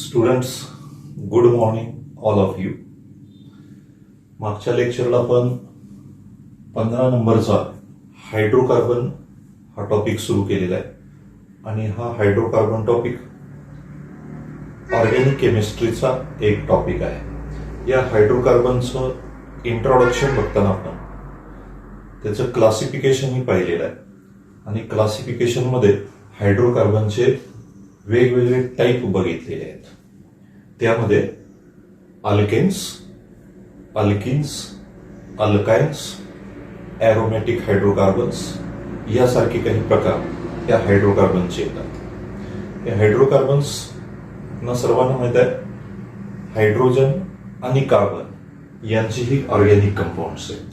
Students, good morning all of you. मागच्या लेक्चरला आपण 15 नंबरचा हायड्रोकार्बन हा टॉपिक सुरू केलेला आहे आणि हा हायड्रोकार्बन टॉपिक ऑर्गॅनिक केमिस्ट्रीचा एक टॉपिक आहे. या हायड्रोकार्बनचं इंट्रोडक्शन बघताना आपण त्याचं क्लासिफिकेशनही पाहिलेलं आहे आणि क्लासिफिकेशनमध्ये हायड्रोकार्बनचे वेगवेगळे टाईप बघितलेले आहेत. त्यामध्ये alkanes, alkenes, alkynes, aromatic hydrocarbons यासारखे काही प्रकार या हायड्रोकार्बनचे येतात. या हायड्रोकार्बन्स ना सर्वांना माहित आहे, हायड्रोजन आणि कार्बन यांचीही ऑर्गॅनिक कंपाऊंड्स आहेत.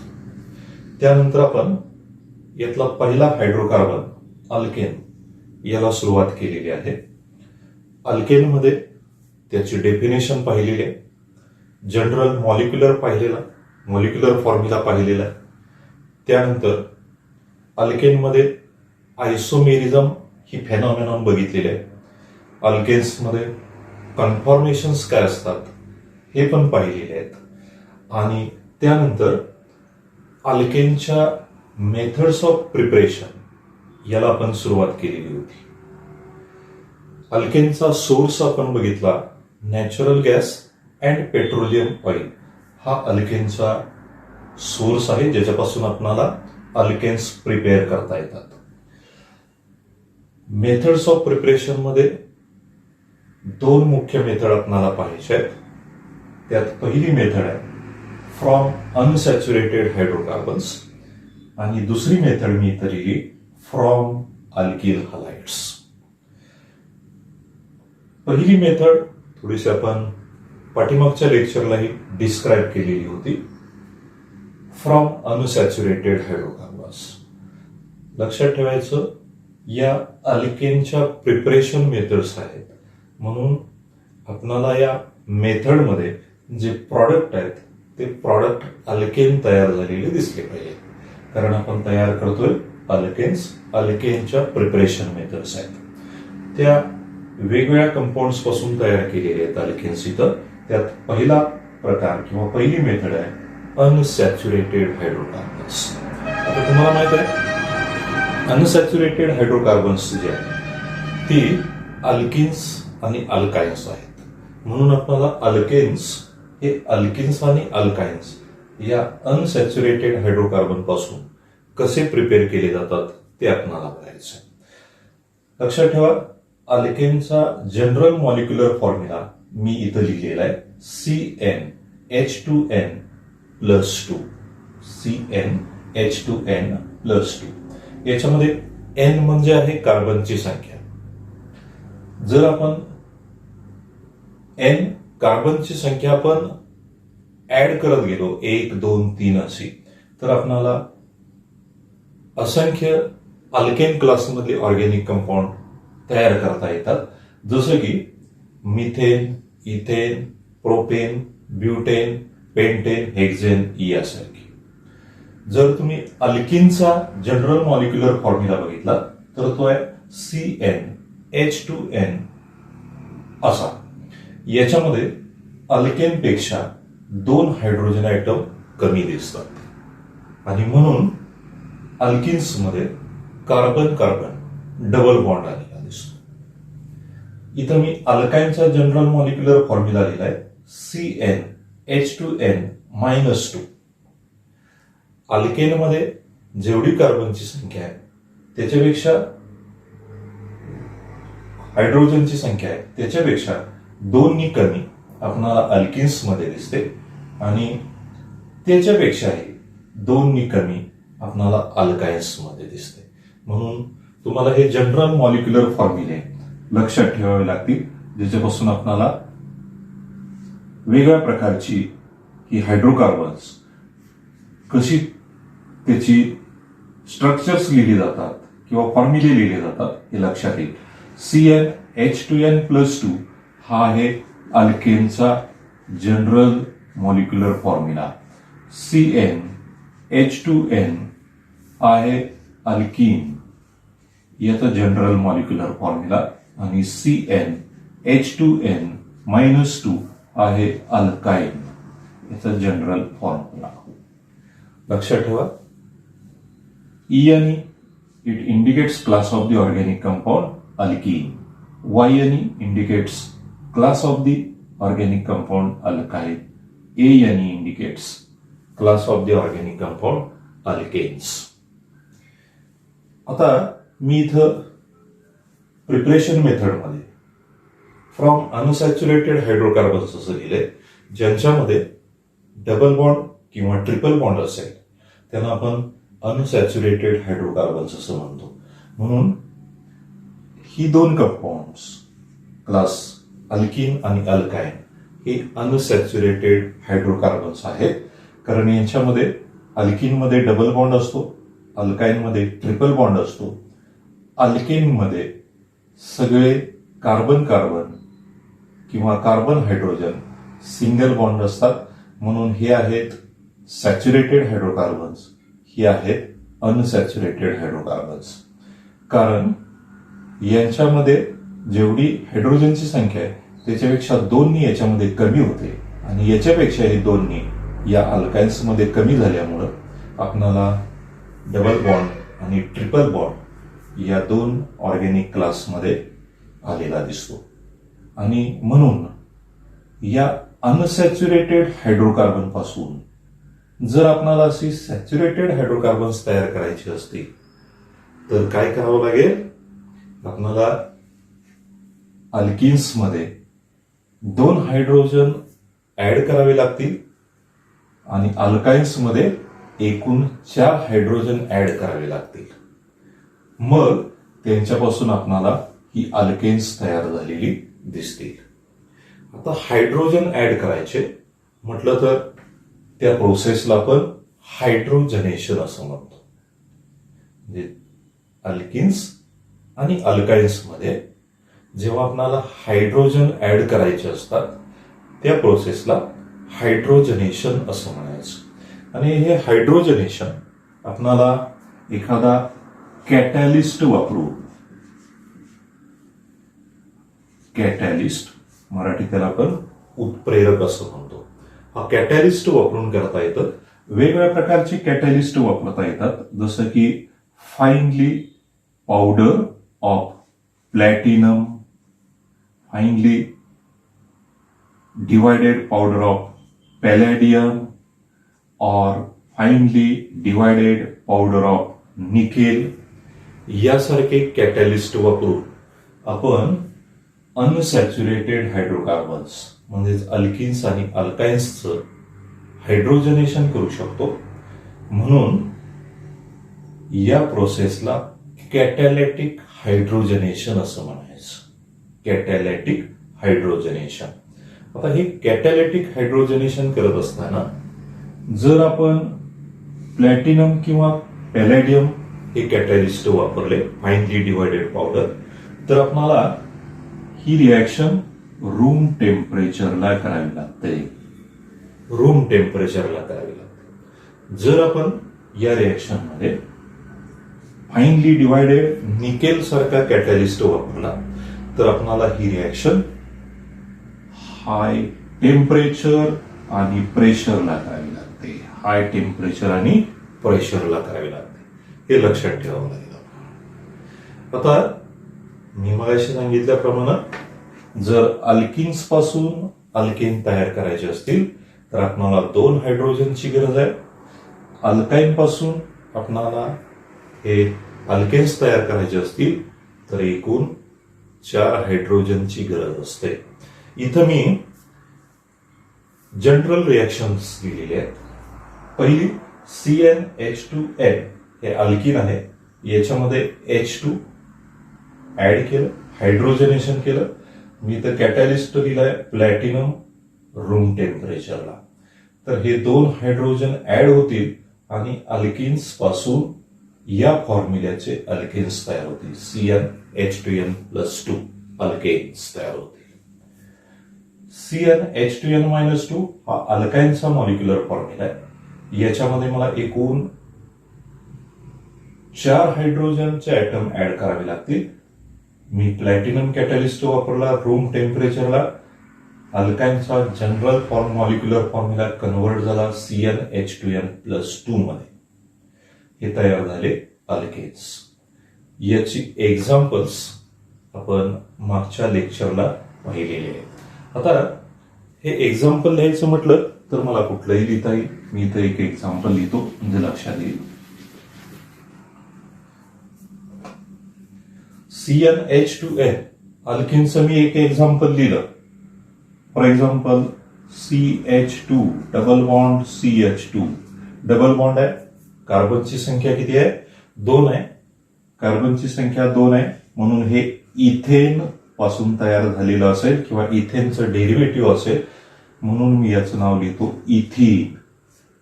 त्यानंतर आपण यातला पहिला हायड्रोकार्बन अल्केन याला सुरुवात केलेली आहे. अल्केनमध्ये त्याची डेफिनेशन पाहिलेली आहे, जनरल मॉलिक्युलर पाहिलेला, मॉलिक्युलर फॉर्म्युला पाहिलेला आहे. त्यानंतर अल्केनमध्ये आयसोमेरिझम ही फेनॉमेनॉन बघितलेली आहे. अल्केन्समध्ये कन्फॉर्मेशन्स काय असतात हे पण पाहिलेले आहेत. आणि त्यानंतर अल्केनच्या मेथड्स ऑफ प्रिपरेशन याला आपण सुरुवात केलेली होती. अल्केनचा सोर्स आपण बघितला, natural gas and petroleum oil हा अल्केनचा सोर्स आहे, ज्याच्यापासून आपल्याला अल्केन्स प्रिपेअर करता येतात. मेथड्स ऑफ प्रिपरेशन मध्ये दोन मुख्य मेथड आपल्याला पाहायचे आहेत. त्यात पहिली मेथड आहे फ्रॉम अनसॅच्युरेटेड हायड्रोकार्बन्स आणि दुसरी मेथड मी इथं लिहिली फ्रॉम अल्किल हलाइड्स. पहिली मेथड थोडीशी आपण पाठीमागच्या लेक्चरलाही डिस्क्राईब केलेली होती, फ्रॉम अनसॅच्युरेटेड हायड्रोकार्बन्स. लक्षात ठेवायचं, या अल्केनच्या प्रिपरेशन मेथड्स आहेत, म्हणून आपल्याला या मेथडमध्ये जे प्रॉडक्ट आहेत ते प्रॉडक्ट अल्केन तयार झालेले दिसले पाहिजे, कारण आपण तयार करतोय अल्केन्स. अल्केनच्या प्रिपरेशन मेथड्स आहेत त्या वेगवेगळ्या कंपाऊंड्स पासून तयार केलेले आहेत अल्केन्स. इथं त्यात पहिला प्रकार किंवा पहिली मेथड आहे अनसॅच्युरेटेड हायड्रोकार्बन्स. आता तुम्हाला माहित आहे, अनसॅच्युरेटेड हायड्रोकार्बन्स जे आहेत ती अल्किन्स आणि अल्काइन्स आहेत. म्हणून आपल्याला अल्केन्स हे अल्किन्स आणि अल्काइन्स या अनसॅच्युरेटेड हायड्रोकार्बन पासून कसे प्रिपेअर केले जातात ते आपल्याला बघायचं. लक्षात ठेवा, अल्केनचा जनरल मॉलिक्युलर फॉर्म्युला मी इथं लिहिलेला आहे CnH2n+2. CnH2n+2. याच्यामध्ये N म्हणजे आहे कार्बनची संख्या. जर आपण N कार्बनची संख्या आपण ऍड करत गेलो 1, 2, 3 अशी, तर आपल्याला असंख्य अल्केन क्लासमधले ऑर्गॅनिक कंपाऊंड तयार करता येतात, जसं की methane, ethane, propane, butane, pentane, hexane यासारखी. जर तुम्ही अल्किनचा जनरल मॉलिक्युलर फॉर्म्युला बघितला तर तो आहे CnH2n असा. याच्यामध्ये अल्केनपेक्षा 2 हायड्रोजन आयटम कमी दिसतात आणि म्हणून अल्किन्समध्ये कार्बन कार्बन डबल बॉन्ड आलेला दिसतो. इथं मी अल्काइनचा जनरल मॉलिक्युलर फॉर्म्युला लिहिलाय CnH2n-2. अल्केनमध्ये जेवढी कार्बनची संख्या आहे त्याच्यापेक्षा हायड्रोजनची संख्या आहे त्याच्यापेक्षा 2 कमी आपल्याला अल्किन्समध्ये दिसते आणि त्याच्यापेक्षाही 2 कमी आपल्याला अल्काइन्समध्ये दिसते. म्हणून तुम्हाला हे जनरल मॉलिक्युलर फॉर्म्युले लक्षात ठेवावे लागतील, ज्याच्यापासून आपल्याला वेगळ्या प्रकारची ही हायड्रोकार्बन्स कशी त्याची स्ट्रक्चर्स लिहिली जातात किंवा फॉर्म्युले लिहिले जातात हे लक्षात येईल. CnH2n+2 हा आहे अल्केनचा जनरल मॉलिक्युलर फॉर्म्युला. CnH2n आहे अल्कीन याचा जनरल मॉलिक्युलर फॉर्म्युला आणि CnH2n -2 आहे अल्काईन, याचा जनरल फॉर्म्युला. लक्षात ठेवा, ENE it indicates class of the organic compound alkene. YNE indicates class of the organic compound alkyne. ANE indicates class of the organic compound alkanes. आता मी इथं preparation मेथडमध्ये from unsaturated hydrocarbons असं लिहिलंय, ज्यांच्यामध्ये double bond किंवा triple bond असेल त्यांना आपण अनसॅच्युरेटेड हायड्रोकार्बन्स असं म्हणतो. म्हणून ही दोन कंपाऊंड्स क्लास अल्कीन आणि अल्काईन हे अनसॅच्युरेटेड हायड्रोकार्बन्स आहेत, कारण यांच्यामध्ये अल्कीनमध्ये डबल बॉन्ड असतो, अल्काईनमध्ये ट्रिपल बॉन्ड असतो. अल्केनमध्ये सगळे कार्बन कार्बन किंवा कार्बन हायड्रोजन सिंगल बॉन्ड असतात, म्हणून हे आहेत सॅच्युरेटेड हायड्रोकार्बन्स, ही आहेत अनसॅच्युरेटेड हायड्रोकार्बन्स. कारण यांच्यामध्ये जेवढी हायड्रोजनची संख्या आहे त्याच्यापेक्षा 2 याच्यामध्ये कमी होते आणि याच्यापेक्षा हे 2 या अल्काइन्समध्ये कमी झाल्यामुळं आपणाला डबल बॉन्ड आणि ट्रिपल बॉन्ड या 2 ऑर्गॅनिक क्लासमध्ये आलेला दिसतो. आणि म्हणून या अनसॅच्युरेटेड हायड्रोकार्बन पासून जर आपणाला अशी सॅच्युरेटेड हायड्रोकार्बन्स तयार करायची असतील तर काय करावं लागेल, आपल्याला अल्किन्समध्ये 2 हायड्रोजन ऍड करावे लागतील आणि अल्काइन्समध्ये एकूण 4 हायड्रोजन ऍड करावे लागतील. मग त्यांच्यापासून आपल्याला ही अल्केन्स तयार झालेली दिसतील. आता हायड्रोजन ऍड करायचे म्हटलं तर त्या प्रोसेसला आपण हायड्रोजनेशन असं म्हणतो. म्हणजे अल्किन्स आणि अल्काइन्समध्ये जेव्हा आपल्याला हायड्रोजन ऍड करायचे असतात त्या प्रोसेसला हायड्रोजनेशन असं म्हणायचं. आणि हे हायड्रोजनेशन आपल्याला एखादा कॅटॅलिस्ट वापरून, कॅटॅलिस्ट मराठी त्याला आपण उत्प्रेरक असं म्हणतो, हा कॅटॅलिस्ट वापरून करता येतं. वेगवेगळ्या प्रकारचे कॅटॅलिस्ट वापरता येतात, जसं की finely powder of platinum, finely divided powder of palladium और finely divided powder of nickel यासारखे कॅटॅलिस्ट वापरून आपण अनसॅच्युरेटेड हायड्रोकार्बन्स म्हणजेच अल्किन्स आणि अल्काइन्सचं हायड्रोजनेशन करू शकतो. म्हणून या प्रोसेसला कॅटॅलिटिक हायड्रोजनेशन असं म्हणायचं. कॅटॅलिटिक हायड्रोजनेशन. आता हे कॅटॅलिटिक हायड्रोजनेशन करत असताना जर आपण प्लॅटिनम किंवा पॅलेडियम हे कॅटॅलिस्ट वापरले, फाईनली डिवायडेड पावडर, तर आपल्याला ही रिॲक्शन रूम टेम्परेचरला करावी लागते. रूम टेम्परेचरला करावी लागते. जर आपण या रिॲक्शनमध्ये फाईनली डिवायडेड निकेल सारखा कॅटॅलिस्ट वापरला तर आपल्याला ही रिॲक्शन हाय टेम्परेचर आणि प्रेशरला करावी लागते. हाय टेम्परेचर आणि प्रेशरला करावी लागते, हे लक्षात ठेवावं लागेल. आता मी मगाशी सांगितल्याप्रमाणे जर अल्किन्स पासून अल्केन तयार करायचे असतील तर आपल्याला 2 हायड्रोजनची गरज आहे. अल्काईन पासून आपल्याला हे अल्केन्स तयार करायचे असतील तर एकूण 4 हायड्रोजनची गरज असते. इथं मी जनरल रिॲक्शन्स दिलेले आहेत. पहिली CnH2n हे अल्किन आहे, याच्यामध्ये H2 ऍड केलं, हायड्रोजनेशन केलं. मी तर कॅटॅलिस्ट दिलाय प्लॅटिनम रूम टेम्परेचरला. तर हे 2 हायड्रोजन ऍड होतील आणि अल्किन्स पासून या फॉर्म्युल्याचे अल्केन्स तयार होतील. CnH2n+2 अल्केन्स तयार होतील. CnH2n-2 हा अल्काइनचा मॉलिक्युलर फॉर्म्युला आहे. याच्यामध्ये मला एकूण 4 हायड्रोजनचे ऍटम ऍड करावे लागतील. मी प्लॅटिनम कॅटॅलिस्ट वापरला रूम टेम्परेचरला अल्काइनचा general form molecular formula convert झाला CnH2n+2 मध्ये. हे तयार झाले अल्केन्स. याची एक्झाम्पल्स आपण मागच्या लेक्चरला पाहिलेले आहेत. आता हे एक्झाम्पल लिहायचं म्हटलं तर मला कुठलंही लिहिता येईल. मी इथं एक एक्झाम्पल लिहितो म्हणजे लक्षात येईल. CnH2n अल्केनचं मी एक एक्झाम्पल लिहिलं. For example CH2 double bond CH2 double bond आहे. कार्बनची संख्या किती आहे? 2 आहे. कार्बनची संख्या 2 आहे म्हणून हे इथेन पासून तयार झालेलं असेल किंवा इथेनचं डेरिव्हेटिव्ह असेल म्हणून मी याचं नाव लिहितो ethene.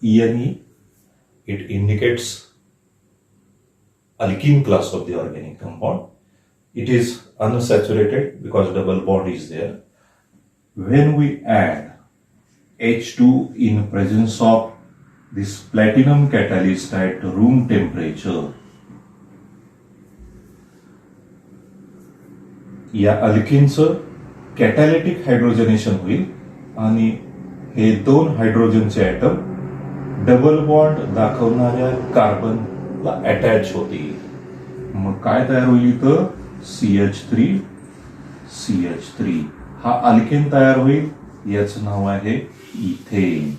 ENE it indicates alkyne class of the organic compound. It is unsaturated because double bond is there. When we add H2 in presence of this platinum catalyst at room temperature, या अल्किनचं कॅटॅलिटिक हायड्रोजनेशन होईल आणि हे 2 हायड्रोजनचे item double bond दाखवणाऱ्या कार्बनला attach होतील. मग काय तयार होईल? इथं CH3 हा अल्केन तयार होईल. याचं नाव आहे इथेन.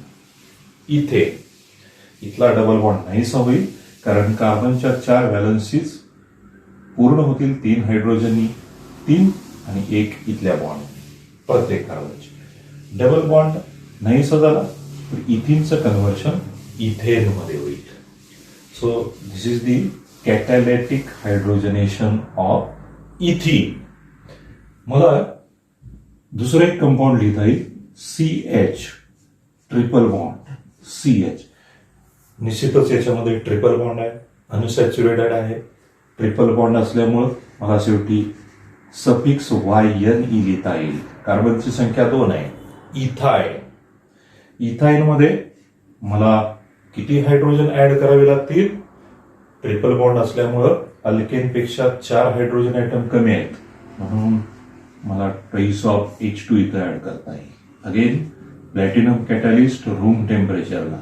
इथला डबल बॉन्ड नाहीसा होईल कारण कार्बनच्या 4 व्हॅलन्सीज पूर्ण होतील. 3 हायड्रोजननी 3 आणि 1 इथल्या बॉन्ड प्रत्येक कार्बनची. डबल बॉन्ड नाहीसा झाला तर इथिनचं कन्व्हर्शन इथेन मध्ये होईल. So this is the catalytic hydrogenation of ethene. मला दुसरं एक कंपाऊंड लिहिता येईल CH ट्रिपल बॉन्ड CH. निश्चितच याच्यामध्ये ट्रिपल बॉन्ड आहे, अनसॅच्युरेटेड आहे. ट्रिपल बॉन्ड असल्यामुळं मला शेवटी सफिक्स YNE लिहिता येईल. कार्बनची संख्या 2 आहे. इथाईन मध्ये मला किती हायड्रोजन ऍड करावे लागतील? ट्रिपल बॉन्ड असल्यामुळं अल्केन पेक्षा 4 हायड्रोजन ॲटम कमी आहेत म्हणून मला ट्रेस ऑफ H2 इथं ऍड करता येईल. अगेन प्लॅटिनम कॅटॅलिस्ट रूम टेम्परेचरला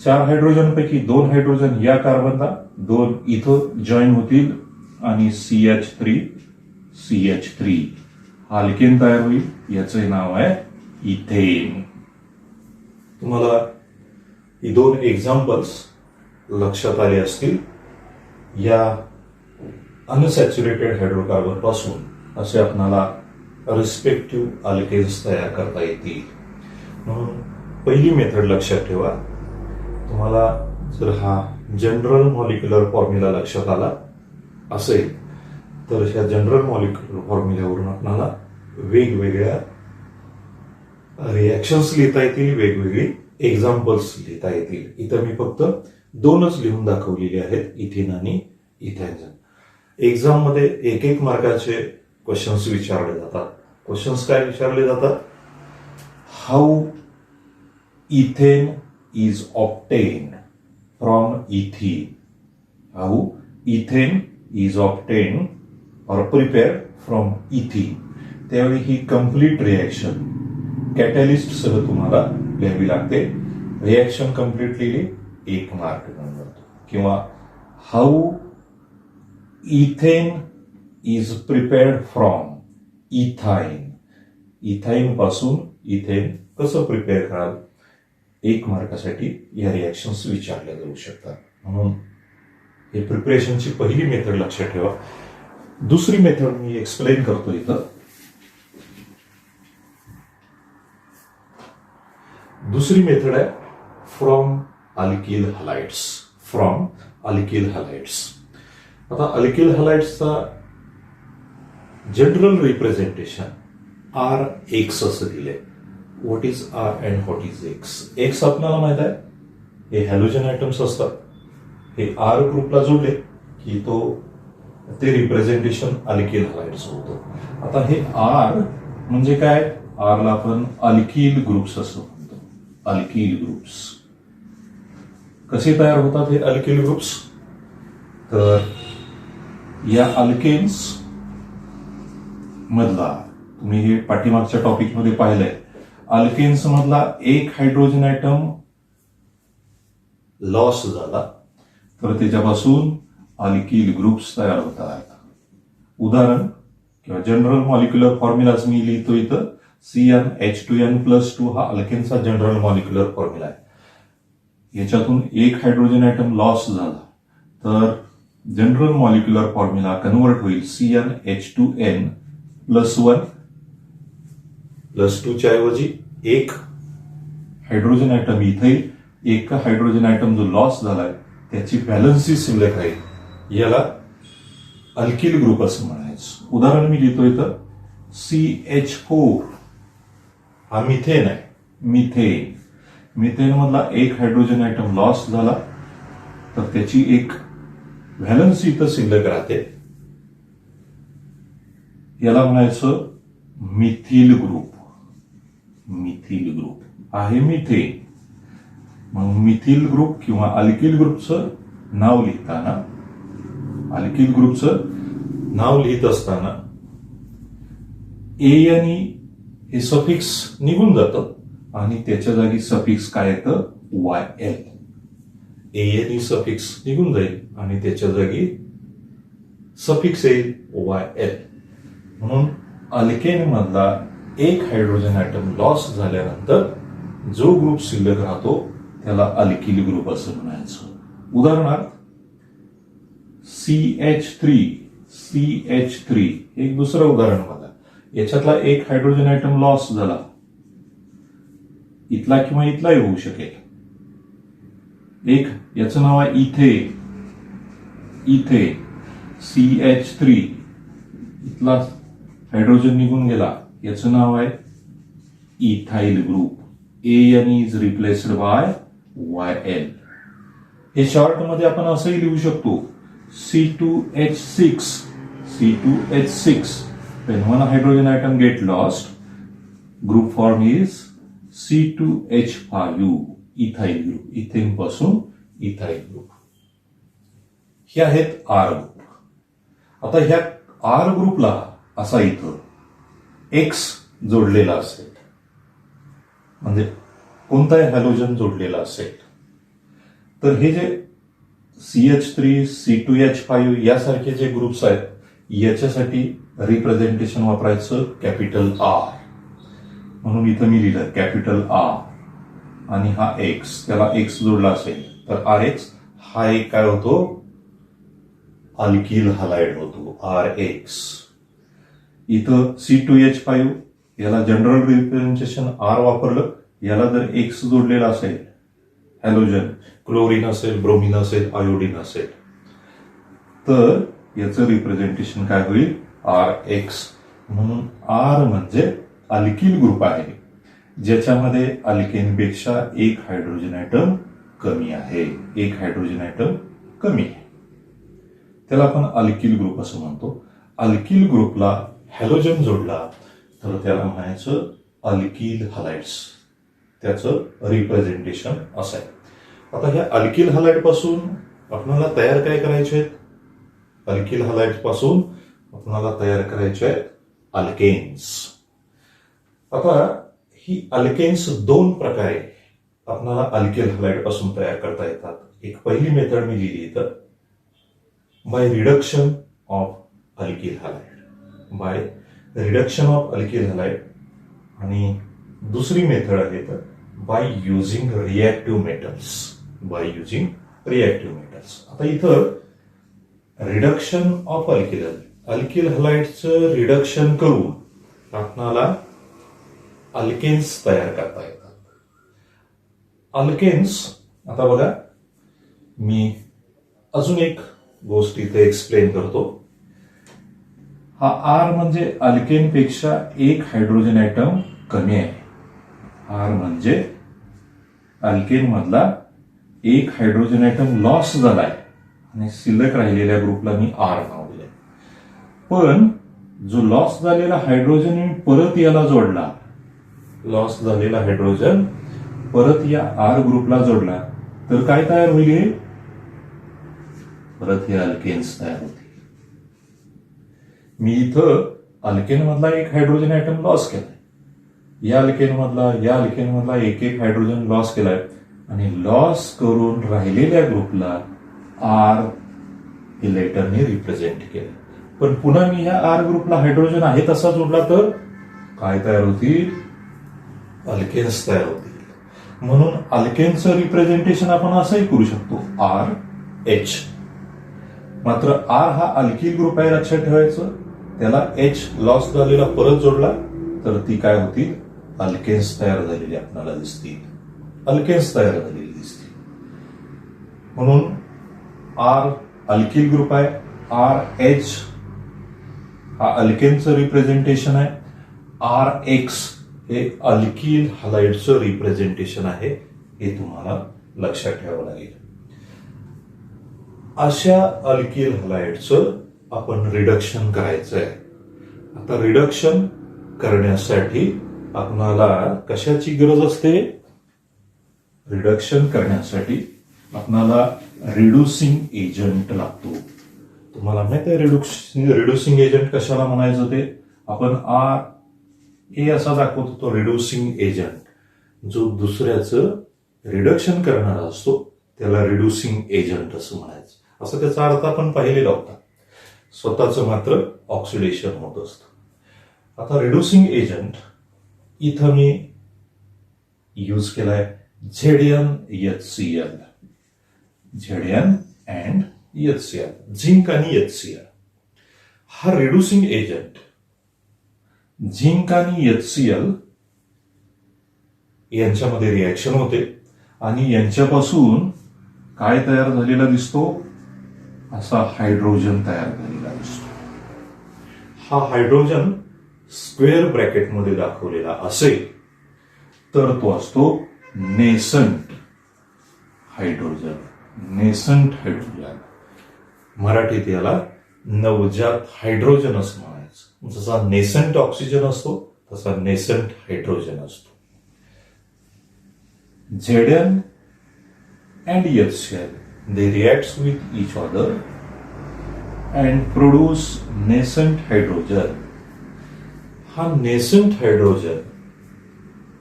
4 हायड्रोजन पैकी 2 हायड्रोजन या कार्बनला 2 इथं जॉईन होतील आणि CH3 हा अल्केन तयार होईल. याचे नाव आहे इथेन. तुम्हाला ही 2 एक्झाम्पल्स लक्षात आले असतील. या अनसॅच्युरेटेड हायड्रोकार्बन पासून असे आपल्याला रिस्पेक्टिव्ह अल्केन्स तयार करता येतील. म्हणून पहिली मेथड लक्षात ठेवा. तुम्हाला जर हा जनरल मॉलिक्युलर फॉर्म्युला लक्षात आला असेल तर ह्या जनरल मॉलिक्युलर फॉर्म्युल्यावरून आपल्याला वेगवेगळ्या रिॲक्शन्स लिहिता येतील, वेगवेगळी एक्झाम्पल्स लिहिता येतील. इथं मी फक्त 2च लिहून दाखवलेले आहेत, इथिन आणि इथेनॉल. एक्झाम मध्ये 1 मार्काचे क्वेश्चन्स विचारले जातात. क्वेश्चन्स काय विचारले जातात? How ethane is obtained from इथिन. How ethane is obtained और प्रिपेअर्ड फ्रॉम इथिन. त्यावेळी ही कम्प्लीट रिॲक्शन कॅटॅलिस्ट सह तुम्हाला लिहावी लागते. रिॲक्शन कम्प्लीट लिहिली 1 मार्क मिळतो. किंवा how ethane is prepared from ethyne. Ethyne पासून इथेन कसं प्रिपेअर कराल? 1 मार्कासाठी या रिॲक्शन्स विचारल्या जाऊ शकतात. म्हणून हे प्रिपरेशनची पहिली मेथड लक्षात ठेवा. दुसरी मेथड मी एक्सप्लेन करतो इथं. दुसरी मेथड आहे फ्रॉम अल्किल हलाइड्स. आता अल्किल हलाइड्सचा जनरल रिप्रेझेंटेशन RX असं दिलंय. What is R and what is X? X आपल्याला माहित आहे हे हॅलोजन आयटम्स असतात. हे R ग्रुपला जोडले की ते रिप्रेझेंटेशन अल्किल हलाइड्स होतं. आता हे R म्हणजे काय? R ला आपण अल्किल ग्रुप्स असं म्हणतो. अल्किल ग्रुप्स कसे तयार होतात? हे अल्किल ग्रुप्स तर या अल्केन्स मधला तुम्ही हे पाठीमागच्या टॉपिकमध्ये पाहिलंय. अल्केन्स मधला एक हायड्रोजन ऍटम लॉस झाला तर त्याच्यापासून अल्किल ग्रुप्स तयार होतात. उदाहरण किंवा जनरल मॉलिक्युलर फॉर्म्युलाच मी लिहितो इथं. CnH2n+2 हा अल्केनचा जनरल मॉलिक्युलर फॉर्म्युला आहे. याच्यातून एक हायड्रोजन ऍटम लॉस झाला तर जनरल मॉलिक्युलर फॉर्म्युला कन्वर्ट होईल CnH2n+1+2 च्या ऐवजी एक हायड्रोजन ऍटम इथे येईल. एक हायड्रोजन ऍटम जो लॉस झालाय त्याची व्हॅलन्सी शिल्लक राहील. याला अल्किल ग्रुप असं म्हणायचं. उदाहरण मी लिहितो इथं CH4 हा मिथेन आहे. मिथेन मधला एक हायड्रोजन ऍटम लॉस झाला तर त्याची एक व्हॅलन्सी इथं शिल्लक राहते. याला म्हणायचं मिथिल ग्रुप आहे मिथेन. मग मिथिल ग्रुप किंवा अल्किल ग्रुपचं नाव लिहित असताना ANE हे सफिक्स निघून जातं आणि त्याच्या जागी सफिक्स काय येतं YL. ANE सफिक्स निघून जाईल आणि त्याच्या जागी सफिक्स येईल YL. म्हणून अल्केन मधला एक हायड्रोजन ऍटम लॉस झाल्यानंतर जो ग्रुप शिल्लक राहतो त्याला अल्किल ग्रुप असं म्हणायचं. उदाहरणार्थ CH3 एक दुसरं उदाहरण बघा. याच्यातला एक हायड्रोजन ऍटम लॉस झाला. इथला किंवा इथलाही होऊ शकेल. एक याचं नाव आहे इथे CH3 इथला हायड्रोजन निघून गेला. याचं नाव आहे ethyl group. ANE is replaced by YL. हे शॉर्ट मध्ये आपण असंही लिहू शकतो C2H6 when one hydrogen atom get lost, group form is C2H5 ethyl group. Ethane पासून इथाइल ग्रुप. हे आहेत R ग्रुप. आता ह्या R ग्रुपला असा इथं X जोडलेला असेल म्हणजे कोणताही हॅलोजन जोडलेला असेल तर हे जे CH3 C2H5 यासारखे जे ग्रुप्स आहेत याच्यासाठी रिप्रेझेंटेशन वापरायचं कॅपिटल R. म्हणून इथं मी लिहिलं कॅपिटल R आणि हा X त्याला X जोडला असेल तर RX हा एक काय होतो अल्किल हलाइड होतो RX. इथं C2H5 याला जनरल रिप्रेझेंटेशन R वापरलं. याला जर X जोडलेला असेल हॅलोजन क्लोरीन असेल ब्रोमिन असेल आयोडीन असेल तर याचं रिप्रेझेंटेशन काय होईल RX. म्हणून R म्हणजे अल्किल ग्रुप आहे ज्याच्यामध्ये अल्केनपेक्षा एक हायड्रोजन ऍटम कमी आहे. त्याला आपण अल्किल ग्रुप असं म्हणतो. अल्किल ग्रुपला हॅलोजन जोडला तर त्याला म्हणायचं अल्किल हलाइड्स. त्याचं रिप्रेझेंटेशन असं आहे. आता ह्या अल्किल हलाइड पासून आपल्याला तयार काय करायचे आहेत. अल्किल हलाइड पासून आपल्याला तयार करायचे आहेत अल्केन्स. आता ही अल्केन्स दोन प्रकारे आपल्याला अल्किल हलाइड पासून तयार करता येतात. एक पहिली मेथड मी लिहिली इथं by reduction of alkyl halide आणि दुसरी मेथड आहे तर बाय युझिंग रिएक्टिव्ह मेटल्स. आता इथं रिडक्शन ऑफ अल्किल हलाइडचं रिडक्शन करून आपणाला अल्केन्स तयार करता येतात. अल्केन्स आता बघा मी अजून एक गोष्ट इथे एक्सप्लेन करतो. हा R म्हणजे अल्केनपेक्षा एक हायड्रोजन ऍटम कमी आहे. R म्हणजे अल्केन मधला एक हायड्रोजन ऍटम लॉस झालाय आणि शिल्लक राहिलेल्या ग्रुपला मी R नाव दिलंय. पण जो लॉस झालेला हायड्रोजन परत याला जोडला, लॉस झालेला हायड्रोजन परत या R ग्रुपला जोडला तर काय तयार होईल. परत हे अल्केन्स तयार होतील. मी इथं अल्केन मधला एक हायड्रोजन ऍटम लॉस केलाय, या अल्केन मधला एक एक हायड्रोजन लॉस केलाय आणि लॉस करून राहिलेल्या ग्रुपला आर हे लेटरने रिप्रेझेंट केलं. पण पुन्हा मी ह्या आर ग्रुपला हायड्रोजन आहे तसा जोडला तर काय तयार होतील? अल्केन्स तयार होतील. म्हणून अल्केनचं रिप्रेझेंटेशन आपण असंही करू शकतो, आर एच. मात्र आर हा अल्किल ग्रुप आहे लक्षात ठेवायचं. त्याला एच लॉस झालेला परत जोडला तर ती काय होतील? अल्केन्स तयार झालेली आपल्याला दिसतील, अल्केन्स तयार झालेली दिसतील. म्हणून आर अल्किल ग्रुप आहे, आर एच हा अल्केनचं रिप्रेझेंटेशन आहे, आर एक्स हे अल्किल हलाइडचं रिप्रेझेंटेशन आहे. हे तुम्हाला लक्षात ठेवावं लागेल. अशा अल्किल हलाइडचं आपण रिडक्शन करायचं आहे. आता रिडक्शन करण्यासाठी आपणाला कशाची गरज असते? रिडक्शन करण्यासाठी आपणाला रिड्युसिंग एजंट लागतो. तुम्हाला माहित आहे रिड्युसिंग एजंट कशाला म्हणायचं ते? आपण आर हे असा दाखवतो तो रिड्युसिंग एजंट. जो दुसऱ्याचं रिडक्शन करणारा असतो त्याला रिड्युसिंग एजंट असं म्हणायचं. असं त्याचा अर्थ आपण पाहिलेला होता. स्वतःचं मात्र ऑक्सिडेशन होत असतं. आता रिड्युसिंग एजंट इथं मी यूज केलाय ZnHCl, Zn and HCl, zinc आणि HCl. हा रिड्युसिंग एजंट झिंक आणि HCl यांच्यामध्ये रिॲक्शन होते आणि यांच्यापासून काय तयार झालेला दिसतो? असा हायड्रोजन तयार झालेला दिसतो. हा हायड्रोजन स्क्वेअर ब्रॅकेटमध्ये दाखवलेला असेल तर तो असतो नेसंट हायड्रोजन. नेसंट हायड्रोजन, मराठीत याला नवजात हायड्रोजन असं म्हणायचं. जसा नेसंट ऑक्सिजन असतो तसा नेसंट हायड्रोजन असतो. Zn and HCl, they react with each other and produce nascent hydrogen. हा नेसंट हायड्रोजन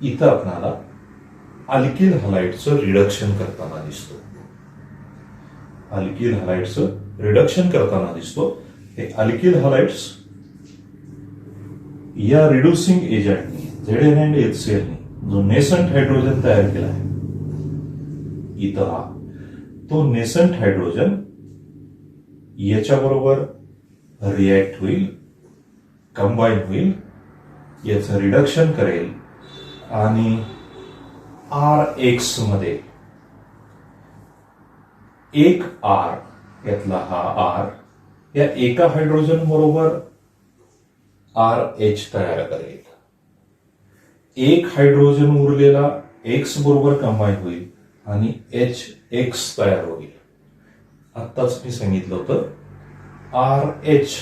इथं आपल्याला अल्किल हलाइडचं रिडक्शन करताना दिसतो. अल्किल हलाइडचं रिडक्शन करताना दिसतो. हे अल्किल हलाइड्स या रिड्युसिंग एजंटनी Zn and HCl ने जो नेसंट हायड्रोजन तयार केला आहे इथं हा, तो नेसंट हायड्रोजन याच्याबरोबर रिॲक्ट होईल, कंबाईन होईल, याचं रिडक्शन करेल आणि आर एक्स मध्ये एक आर यातला हा आर या एका हायड्रोजन बरोबर आर एच तयार करेल. एक हायड्रोजन उरलेला एक्स बरोबर कंबाईन होईल आणि एच एक्स तयार होईल. आत्ताच मी सांगितलं होतं आर एच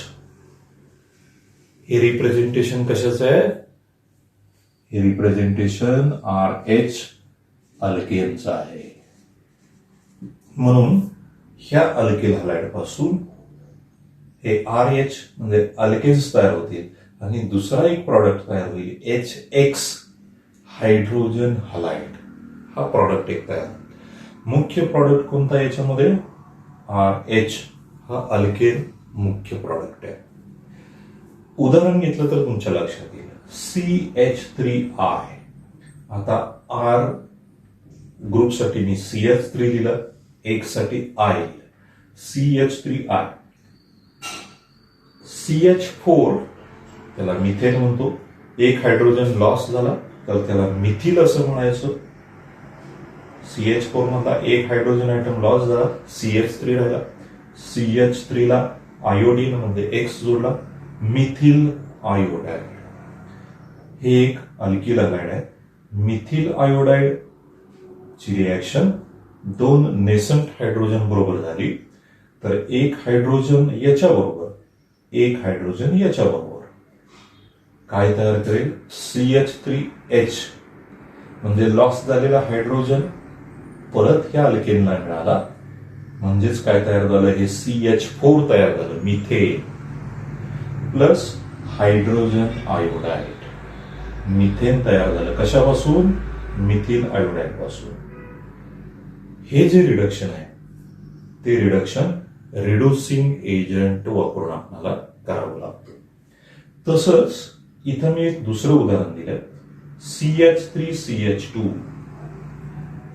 हे रिप्रेझेंटेशन कशाचं आहे? हे रिप्रेझेंटेशन आर एच अल्केनचं आहे. म्हणून ह्या अल्किल हलाइड पासून हे आर एच म्हणजे अल्केन्स तयार होतील आणि दुसरा एक प्रॉडक्ट तयार होईल एच एक्स हायड्रोजन हलाइड. हा प्रॉडक्ट एक तयार. मुख्य प्रॉडक्ट कोणता याच्यामध्ये? आर एच हा अल्केन मुख्य प्रॉडक्ट आहे. उदाहरण घेतलं तर तुमच्या लक्षात येईल CH3I. आता आर ग्रुपसाठी मी CH3 लिहिलं, एक साठी I लिहिलं. CH3I. CH4 त्याला मिथेन म्हणतो. एक हायड्रोजन लॉस झाला तर त्याला मिथिल असं म्हणायचं. CH4 मधला एक हायड्रोजन ऍटम लॉस झाला, CH3 राहिला. CH3 ला आयोडीन म्हणजे एक्स जोडला, मिथिल आयोडाइड. हे एक अल्किल हलाइड आहे. मिथिल आयोडाइड ची रिॲक्शन दोन नेसंट हायड्रोजन बरोबर झाली तर एक हायड्रोजन याच्या बरोबर, एक हायड्रोजन याच्या बरोबर काय तयार करेल? CH3H म्हणजे लॉस झालेला हायड्रोजन परत ह्या अल्केनला मिळाला. म्हणजेच काय तयार झालं? हे CH4 तयार झालं, methane. Plus hydrogen iodide. Methane तयार झालं. कशापासून? मिथिन आयोडाईड पासून. हे जे रिडक्शन आहे ते रिडक्शन रिड्युसिंग एजंट वापरून आपल्याला करावं लागतं. तसंच इथं मी एक दुसरं उदाहरण दिलं. CH3CH2.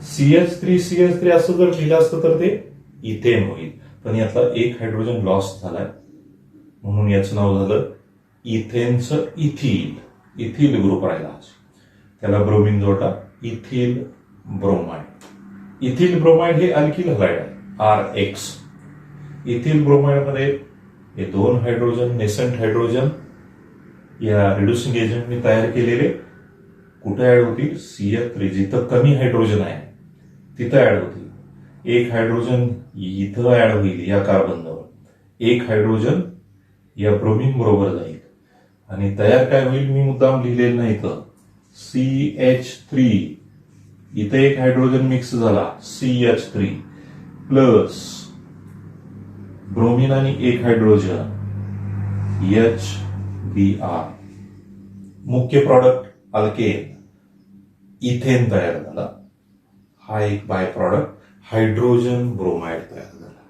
CH3CH3 असं जर लिहिलं असतं तर ते इथेन होईल, पण यातला एक हायड्रोजन लॉस झालाय म्हणून याचं नाव झालं इथेनचं इथिल. इथिल ग्रुप राहिला. त्याला ब्रोमिन जोडला. Ethyl bromide. इथिल ब्रोमाइड हे अल्किल हलाइड आहे. RX. इथिल ब्रोमाइड मध्ये हे दोन हायड्रोजन, नेसंट हायड्रोजन या रिड्युसिंग एजंटने तयार केलेले कुठे ऍड होतील? CH3. जिथं कमी हायड्रोजन आहे तिथं ऍड होतील. एक हायड्रोजन इथं ऍड होईल या कार्बनवर, एक हायड्रोजन या ब्रोमिन बरोबर जाईल आणि तयार काय होईल? मी मुद्दाम लिहिलेलं नाही तर CH3. इथे एक हायड्रोजन मिक्स झाला CH3 प्लस ब्रोमिन आणि एक हायड्रोजन HBr. मुख्य प्रॉडक्ट अल्केन इथेन तयार झाला. हा एक बाय प्रॉडक्ट हायड्रोजन ब्रोमाइड तयार झाला.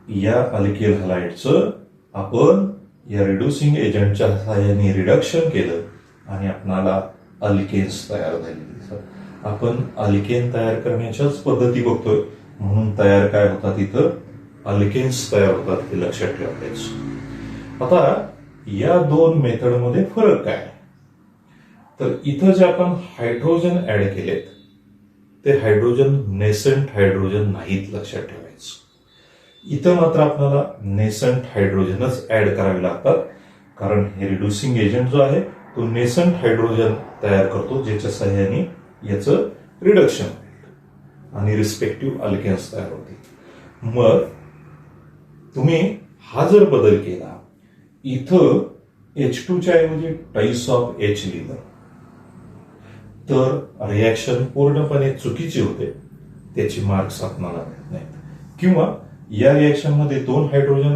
या अल्केल हलाइडचं आपण या रिड्युसिंग एजंटच्या सहाय्याने रिडक्शन केलं आणि आपणाला अल्केन्स तयार झाले. आपण अल्केन तयार करण्याच्याच पद्धती बघतोय म्हणून तयार काय होतात? इथं अल्केन्स तयार होतात. हे लक्षात ठेवायचं. आता या दोन मेथडमध्ये फरक काय? तर इथं जे आपण हायड्रोजन ऍड केलेत ते हायड्रोजन नेसंट हायड्रोजन नाहीत. लक्षात ठेवायचं. इथं मात्र आपल्याला नेसंट हायड्रोजनच ऍड करावे लागतात, कारण हे रिड्युसिंग एजंट जो आहे तो नेसंट हायड्रोजन तयार करतो, ज्याच्या सहाय्याने याचं रिडक्शन होईल आणि रिस्पेक्टिव्ह अल्केन्स तयार होते. मग तुम्ही हा जर बदल केला, इथं H2 च्या ऐवजी टाईस ऑफ H लिहिलं तर रिॲक्शन पूर्णपणे चुकीची होते. त्याची मार्क्स आपल्याला मिळत नाहीत. किंवा या रिॲक्शन मध्ये दोन हायड्रोजन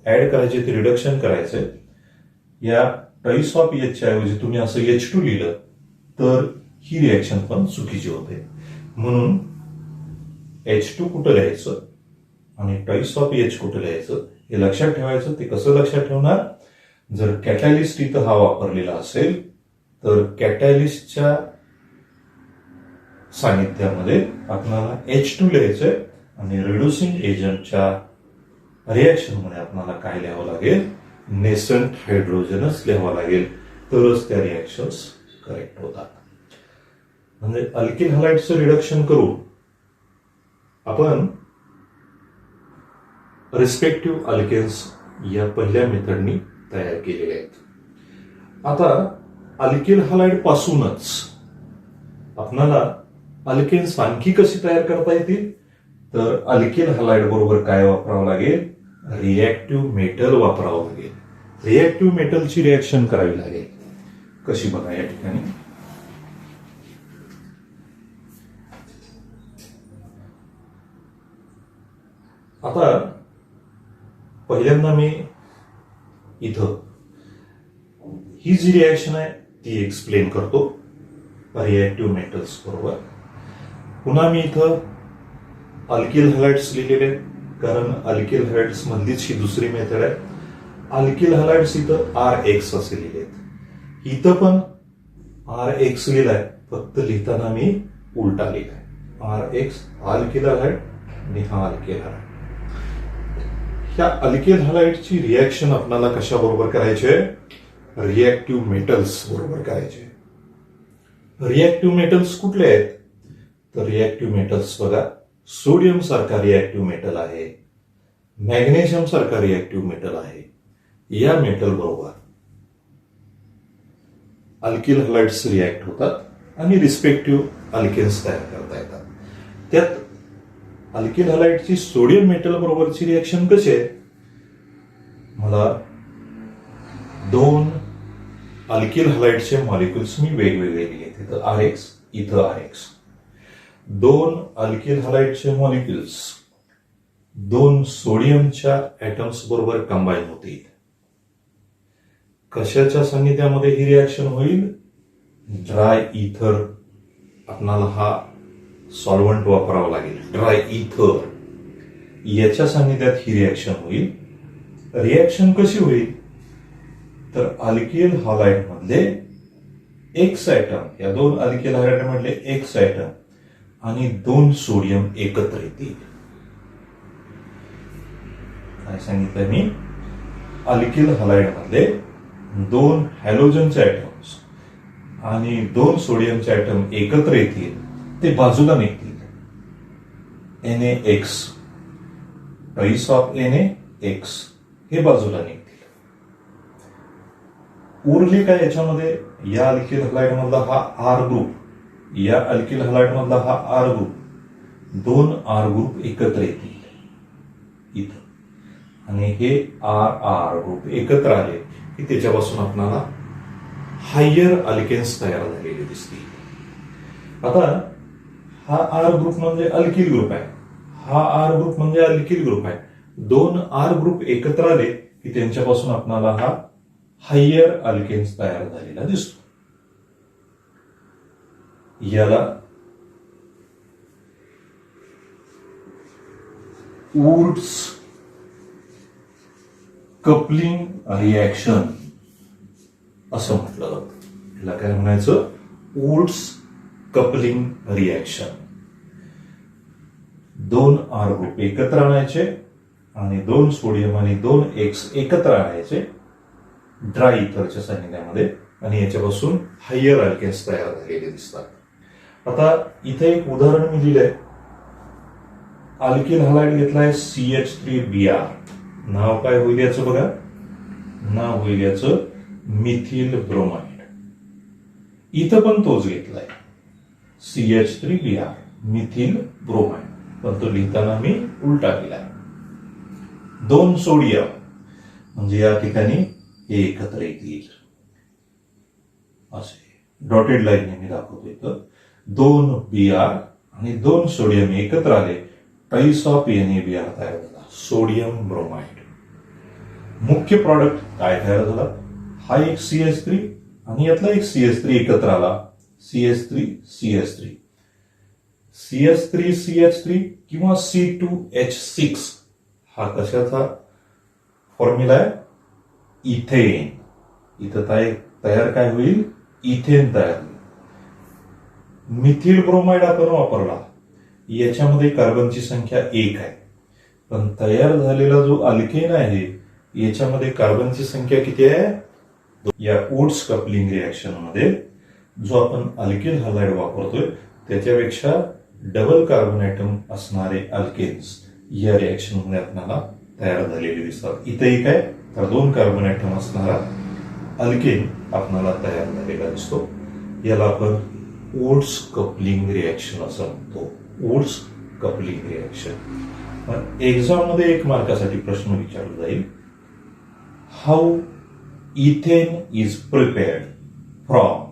ऍड करायचे, ते रिडक्शन करायचे. या टाईस ऑफ H च्या ऐवजी तुम्ही असं H2 लिहिलं तर ही रिॲक्शन पण चुकीची होते. म्हणून H2 कुठं लिहायचं आणि टाईस ऑफ H कुठं लिहायचं हे लक्षात ठेवायचं. ते कसं लक्षात ठेवणार? जर कॅटॅलिस्ट इथं हा वापरलेला असेल तर कॅटॅलिस्टच्या सानिध्यामध्ये आपल्याला H2 लिहायचंय आणि रिड्युसिंग एजंटच्या रिॲक्शन मध्ये आपल्याला काय लिहावं लागेल? नेसंट हायड्रोजनच लिहावं लागेल. तरच त्या रिॲक्शन्स करेक्ट होतात. म्हणजे अल्किल हलाइडचं रिडक्शन करून आपण रिस्पेक्टिव्ह अल्केन्स या पहिल्या मेथडनी तयार केलेले आहेत. आता अल्किल हलाइड पासूनच आपल्याला अल्केन्स आणखी कशी तयार करता येतील? तर अल्किल हलाइड बरोबर काय वापरावं लागेल? रिएक्टिव्ह मेटल वापरावं लागेल. रिएक्टिव्ह मेटलची रिॲक्शन करावी लागेल. कशी बघा या ठिकाणी. आता पहिल्यांदा मी इथं ही जी रिॲक्शन आहे ती एक्सप्लेन करतो रिएक्टिव्ह मेटल्स बरोबर. पुन्हा मी इथं अल्किल हलाइड्स लिहिलेले आहेत, कारण अल्किल हलाइड्स मधलीच ही दुसरी मेथड आहे. अल्किल हलाइड्स इथं RX असे लिहिलेत. इथं पण RX लिहिलाय, फक्त लिहिताना मी उलटा लिहिलाय. RX अल्किल हलाइड आणि हा अल्किल हलाइड. ह्या अल्किल हलाइडची रिॲक्शन आपल्याला कशा बरोबर करायची आहे? रिएक्टिव्ह मेटल्स बरोबर करायचे. रिएक्टिव्ह मेटल्स कुठले आहेत? तर रिएक्टिव्ह मेटल्स बघा, सोडियम सारखा रिएक्टिव्ह मेटल आहे, मॅग्नेशियम सारखा रिएक्टिव्ह मेटल आहे. या मेटल बरोबर अल्किल हलाइड्स रिॲक्ट होतात आणि रिस्पेक्टिव्ह अल्केन्स तयार करता येतात. त्यात अल्किल हलाइडची सोडियम मेटल बरोबरची रिॲक्शन कशी आहे? मला दोन अल्किल हलाइडचे मॉलिक्युल्स मी वेगवेगळे लिहिले. तिथं RX, इथं RX. दोन अल्किल हलाइडचे मॉलिक्युल्स दोन सोडियमच्या ऍटम्स बरोबर कंबाईन होतील. कशाच्या सान्निध्यामध्ये ही रिॲक्शन होईल? ड्राय इथर. आपणाला हा सॉल्व्हंट वापरावा लागेल, ड्राय इथर. याच्या सान्निध्यात ही रिॲक्शन होईल. रिॲक्शन कशी होईल? तर अल्किल हॅलाइड मधले एक्स ऍटम, या दोन अल्किल हॅलाइड मधले एक्स ऍटम आणि दोन सोडियम एकत्र येतील. काय सांगितलं मी? अल्किल हॅलाइड मधले दोन हॅलोजनचे ऍटम्स आणि दोन सोडियमचे ऍटम एकत्र येतील, ते बाजूला निघतील. NaX, ट्रेस ऑफ NaX हे बाजूला निघतील. उरले काय याच्यामध्ये? या अल्किल हॅलाइड मधला हा आर ग्रुप, या अल्किल हॅलाइड मधला हा आर ग्रुप, दोन आर ग्रुप एकत्र येतील इथं. आणि हे आर ग्रुप एकत्र आले की त्याच्यापासून आपल्याला हायर अल्केन्स तयार झालेले दिसतील. आता हा आर ग्रुप म्हणजे अल्किल ग्रुप आहे, हा आर ग्रुप म्हणजे अल्किल ग्रुप आहे. दोन आर ग्रुप एकत्र आले की त्यांच्यापासून आपल्याला हा हायर अल्केन्स तयार झालेला दिसतो. याला वुड्स कपलिंग रिॲक्शन असं म्हटलं जातं. याला काय म्हणायचं? Wurtz coupling reaction. दोन आर ग्रुप एकत्र आणायचे आणि दोन सोडियम आणि दोन एक्स एकत्र आणायचे ड्राय इथरच्या सान्निध्यामध्ये आणि याच्यापासून हायर अल्केन्स तयार झालेले दिसतात. आता इथे एक उदाहरण मी दिलंय. अल्किल हॅलाइड घेतलाय CH3Br. नाव काय होईल याचं बघा? नाव होईल याचं मिथिल ब्रोमाइड. इथं पण तोच घेतलाय CH3Br, मिथिल ब्रोमाइड, पण तो लिहिताना मी उलटा केलाय. दोन सोडियम म्हणजे या ठिकाणी हे एकत्र येतील असे डॉटेड लाईनने मी दाखवतो. इथं दोन Br आणि दोन सोडियम एकत्र आले, ट्रेस ऑफ NaBr तयार झाला, सोडियम ब्रोमाइड. मुख्य प्रॉडक्ट काय तयार झाला? हा एक CH3 आणि यातला एक CH3 एकत्र आला, CH3CH3. CH3CH3 किंवा C2H6 हा कशाचा फॉर्म्युला आहे? इथेन. इथं तयार काय होईल? इथेन तयार होईल. मिथिल ब्रोमाइड आपण वापरला, याच्यामध्ये कार्बनची संख्या 1 आहे, पण तयार झालेला जो अल्केन आहे याच्यामध्ये कार्बनची संख्या किती आहे? या वुड्स कपलिंग रिॲक्शन मध्ये जो आपण अल्किल हॅलाइड वापरतोय त्याच्यापेक्षा डबल कार्बन ऍटम असणारे अल्केन्स या रिॲक्शन मध्ये आपल्याला तयार झालेले दिसतात. इथेही काय? तर दोन कार्बन ऍटम असणारा अल्केन आपल्याला तयार झालेला दिसतो. याला आपण वुड्स कपलिंग रिॲक्शन असं म्हणतो. Woods coupling reaction. एक्झाम मध्ये 1 मार्कासाठी प्रश्न विचारला जाईल. How ethane is prepared from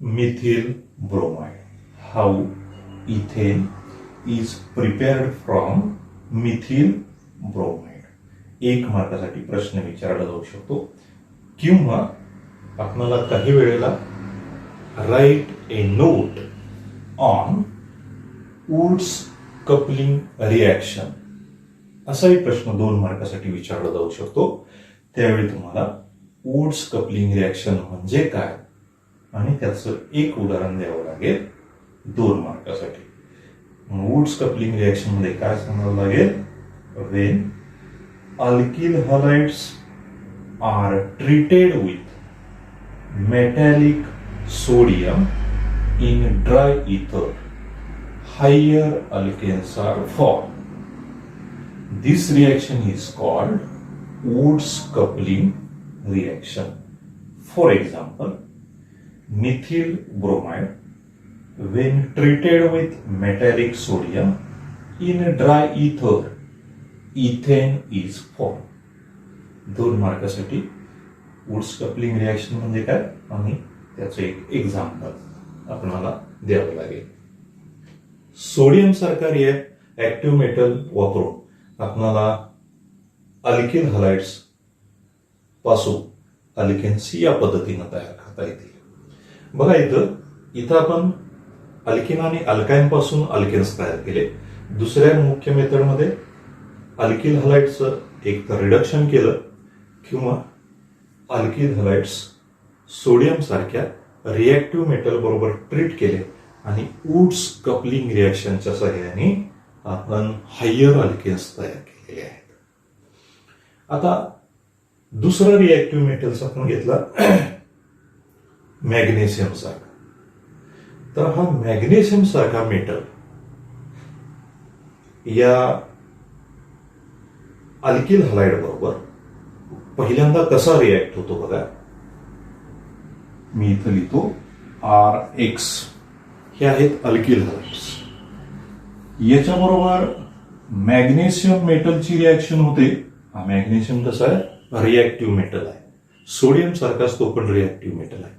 methyl bromide. How ethane is prepared from methyl bromide. 1 मार्कासाठी प्रश्न विचारला जाऊ शकतो. किंवा आपल्याला काही वेळेला write a note on Wurtz coupling reaction असाही प्रश्न 2 मार्कासाठी विचारला जाऊ शकतो. त्यावेळी तुम्हाला वुड्स कपलिंग रिॲक्शन म्हणजे काय आणि त्याचं एक उदाहरण द्यावं लागेल 2 मार्कासाठी. वुड्स कपलिंग रिॲक्शन मध्ये काय सांगावं लागेल? When alkyl halides are treated with metallic sodium in dry ether, higher alkanes are formed. This reaction is called Wurtz coupling reaction. For example, methyl bromide when treated with metallic sodium in dry ether, ethane is formed. 2 मार्कासाठी Wurtz coupling reaction म्हणजे काय आणि त्याचं एक example आपल्याला द्यावं लागेल. Sodium सारखा ऍक्टिव्ह मेटल वापरून आपणाला अल्किल हलाइड्स पासून अल्केन्स या पद्धतीनं तयार करता येतील. बघा इथं आपण अल्किन आणि अल्काइन पासून अल्केन्स तयार केले. दुसऱ्या मुख्य मेथडमध्ये अल्किल हलाइड्सचं एक तर रिडक्शन केलं किंवा अल्किल हलाइड्स सोडियम सारख्या रिएक्टिव्ह मेटल बरोबर ट्रीट केले आणि वुड्स कपलिंग रिएक्शनच्या सहाय्याने आपण हायर अल्केन्स तयार केलेले आहेत. आता दुसरा रिएक्टिव्ह मेटल्स आपण घेतला मॅग्नेशियम सारखा. तर हा मॅग्नेशियम सारखा मेटल या अल्किल हलाइड बरोबर पहिल्यांदा कसा रिॲक्ट होतो बघा. मी इथं लिहितो RX. हे आहेत अल्किल हलाइड्स. याच्याबरोबर मॅग्नेशियम मेटलची रिॲक्शन होते. हा मॅग्नेशियम कसा आहे, रिॲक्टिव्ह मेटल आहे. सोडियम सारखाच तो पण रिॲक्टिव्ह मेटल आहे.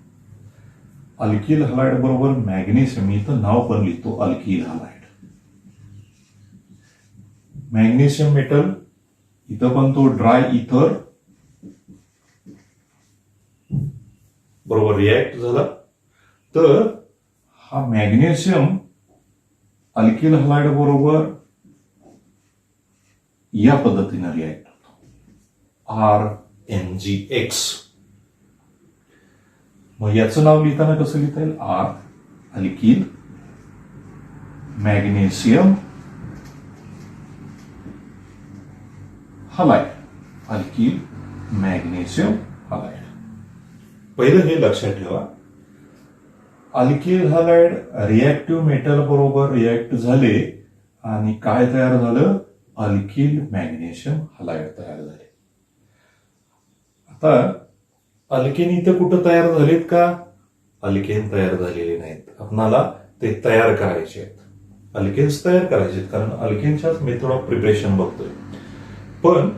अल्किल हलाइड बरोबर मॅग्नेशियम, इथं नाव पण लिहितो अल्किल हलाइड. मॅग्नेशियम मेटल इथं पण तो ड्राय इथर बरोबर रिॲक्ट झाला. तर हा मॅग्नेशियम अल्किल हलाइड बरोबर या पद्धतीने रिॲक्ट होतो RMgX. मग याचं नाव लिहिताना कसं लिहिता येईल, alkyl magnesium halide. Alkyl magnesium halide. पहिलं हे लक्षात ठेवा, अल्किल हलाइड रिॲक्टिव्ह मेटल बरोबर रिॲक्ट झाले आणि काय तयार झालं, अल्किल मॅग्नेशियम हलाइड तयार झाले. आता अल्केन इथं कुठं तयार झालेत का, अल्केन तयार झालेले नाहीत. आपणाला ते तयार करायचे आहेत, अल्केन्स तयार करायचे आहेत, कारण अल्केनच्याच मेथड ऑफ प्रिपरेशन बघतोय. पण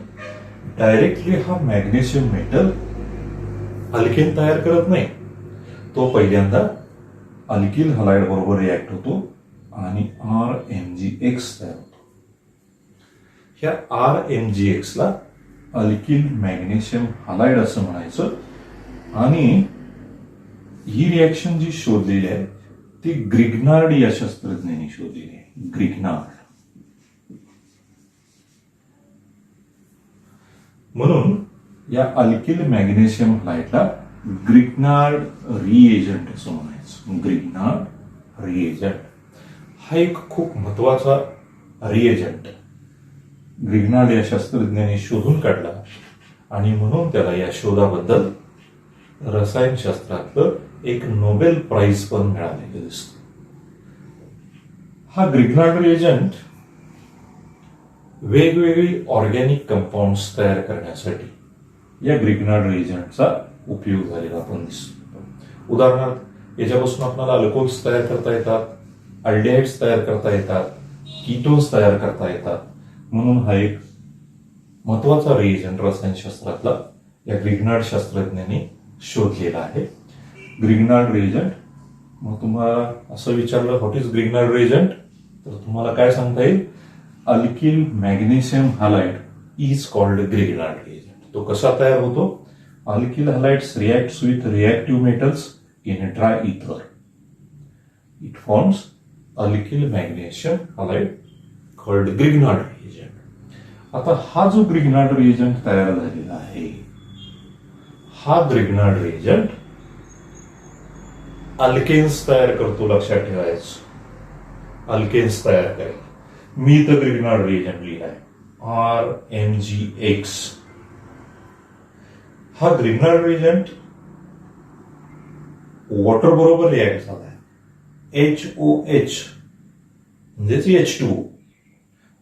डायरेक्टली हा मॅग्नेशियम मेटल अल्केन तयार करत नाही. तो पहिल्यांदा अल्किल हलाइड बरोबर रिॲक्ट होतो आणि RMgX तयार होतो. ह्या RMgX ला अल्किल मॅग्नेशियम हलाइड असं म्हणायचं. आणि ही रिॲक्शन जी शोधलेली आहे ती ग्रिग्नार्ड या शास्त्रज्ञांनी शोधलेली आहे. ग्रिग्नार्ड. म्हणून या अल्किल मॅग्नेशियम हलाइडला ग्रिग्नार्ड रिएजंट असं म्हणायचं. ग्रिग्नार्ड रिएजंट हा एक खूप महत्वाचा रिएजंट ग्रिग्नार्ड या शास्त्रज्ञांनी शोधून काढला आणि म्हणून त्याला या शोधाबद्दल रसायनशास्त्रातलं एक नोबेल प्राइज पण मिळालेलं दिसतं. हा ग्रिग्नार्ड रिएजंट वेगवेगळी ऑर्गॅनिक कंपाऊंड्स तयार करण्यासाठी या ग्रिग्नार्ड रिएजंटचा उपयोग झालेला आपण दिसतो. उदाहरणार्थ याच्यापासून आपल्याला अल्कोहोल्स तयार करता येतात, अल्डिहाइड्स तयार करता येतात, कीटोन्स तयार करता येतात. म्हणून हा एक महत्वाचा रिएजंट रसायनशास्त्रातला या ग्रिग्नार्ड शास्त्रज्ञांनी शोधलेला आहे. Grignard reagent. मग तुम्हाला असं विचारलं व्हॉट इज ग्रिग्नार्ड रिएजंट, तर तुम्हाला काय सांगता येईल, alkyl magnesium halide is called Grignard reagent. तो कसा तयार होतो, alkyl halides reacts with reactive metals in dry ether. It forms alkyl magnesium halide called Grignard reagent. आता हा जो ग्रिग्नार्ड रिएजंट तयार झालेला आहे, हा ग्रिग्नार्ड रिएजंट अल्केन्स तयार करतो. लक्षात ठेवायचं, अल्केन्स तयार करेल. मी इथं ग्रिग्नार्ड रिएजंट लिहिलाय RMgX. हा ग्रिग्नार्ड रिएजंट वॉटर बरोबर रिॲक्ट झालाय. HOH म्हणजेच H2O.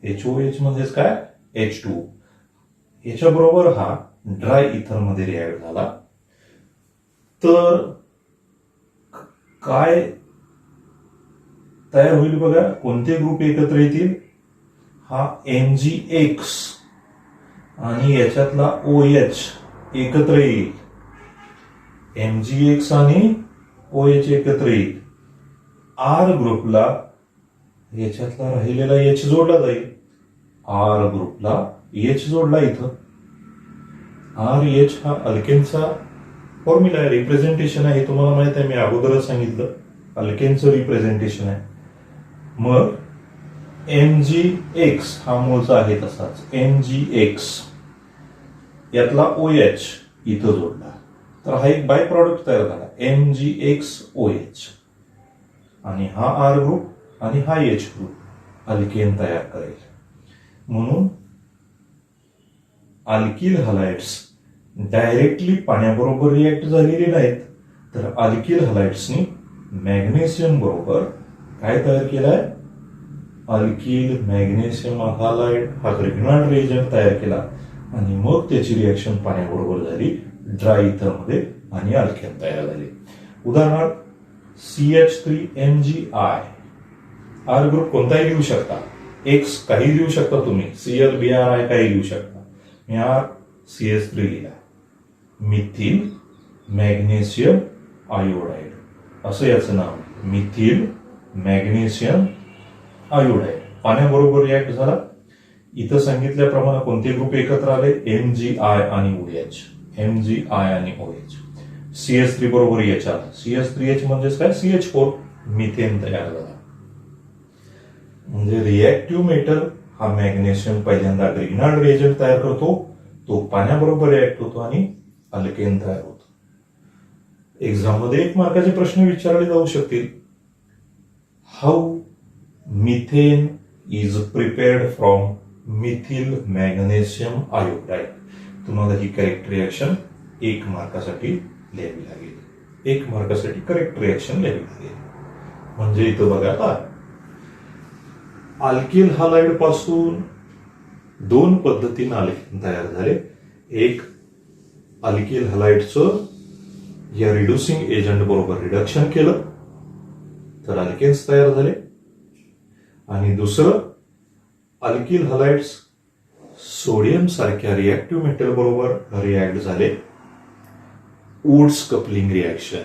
HOH म्हणजेच काय, H2O. याच्याबरोबर हा ड्राय इथर मध्ये रिॲक्ट झाला. तर काय तयार होईल बघा, कोणते ग्रुप एकत्र येतील, हा MgX आणि याच्यातला OH एकत्र येईल. MgX आणि OH एकत्र येईल. R ग्रुपला याच्यातला राहिलेला H जोडला जाईल. आर ग्रुपला एच जोडला इथं. आर एच हा अल्केनचा फॉर्म्युला आहे, रिप्रेझेंटेशन आहे. तुम्हाला माहित आहे, मी अगोदरच सांगितलं अल्केनचं रिप्रेझेंटेशन आहे. मग MgX हा मूळचा आहे तसाच, MgX यातला OH इथं जोडला, तर हा एक बाय प्रॉडक्ट तयार झाला MgXOH. आणि हा आर ग्रुप आणि हा H ग्रुप अल्केन तयार करेल. म्हणून अल्किल हलाइड्स डायरेक्टली पाण्याबरोबर रिएक्ट झालेली नाहीत, तर अल्किल हलाइड्सनी मॅग्नेशियम बरोबर काय तयार केलाय, अल्किल मॅग्नेशियम हालाइड हा ग्रिग्नार्ड रिएजंट तयार केला आणि मग त्याची रिएक्शन पाण्याबरोबर झाली ड्राय इथर मध्ये आणि अल्केन तयार झाले. उदाहरणार्थ CH3MgI आर ग्रुप कोणताही लिहू शकता, X काही लिहू शकता तुम्ही, ClBrI काही लिहू शकता. मी आर CH3 लिहिला, मिथिल मॅग्नेशियम आयोडाइड असं याचं नाव, मिथिल मॅग्नेशियम आयोडाइड. पाण्याबरोबर रिॲक्ट झाला. इथं सांगितल्याप्रमाणे कोणते ग्रुप एकत्र आले, MgI आणि OH, MgI आणि OH. CH3 बरोबर H आला, CH3H म्हणजेच काय, CH4 मिथेन तयार झाला. म्हणजे रिएक्टिव्ह मेटल हा मॅग्नेशियम पहिल्यांदा ग्रिग्नार्ड रिएजंट तयार करतो, तो पाण्याबरोबर रिॲक्ट होतो आणि अल्केन तयार होतो. एक्झाम मध्ये 1 मार्काचे प्रश्न विचारले जाऊ शकतील. How methane is prepared from methyl magnesium iodide. तुम्हाला ही करेक्ट रिएक्शन 1 मार्कासाठी लिहावी लागेल, 1 मार्कासाठी करेक्ट रिएक्शन लिहावी लागेल. म्हणजे इथं बघा आता अल्किल हलाइड पासून 2 पद्धतीने अल्केन तयार झाले. एक अल्किल हलाइडचं या रिड्युसिंग एजंट बरोबर रिडक्शन केलं तर अल्केन्स तयार झाले. आणि दुसरं अल्किल हलाइड्स सोडियम सारख्या रिएक्टिव्ह मेटल बरोबर रिॲक्ट झाले, वुड्स कपलिंग रिॲक्शन.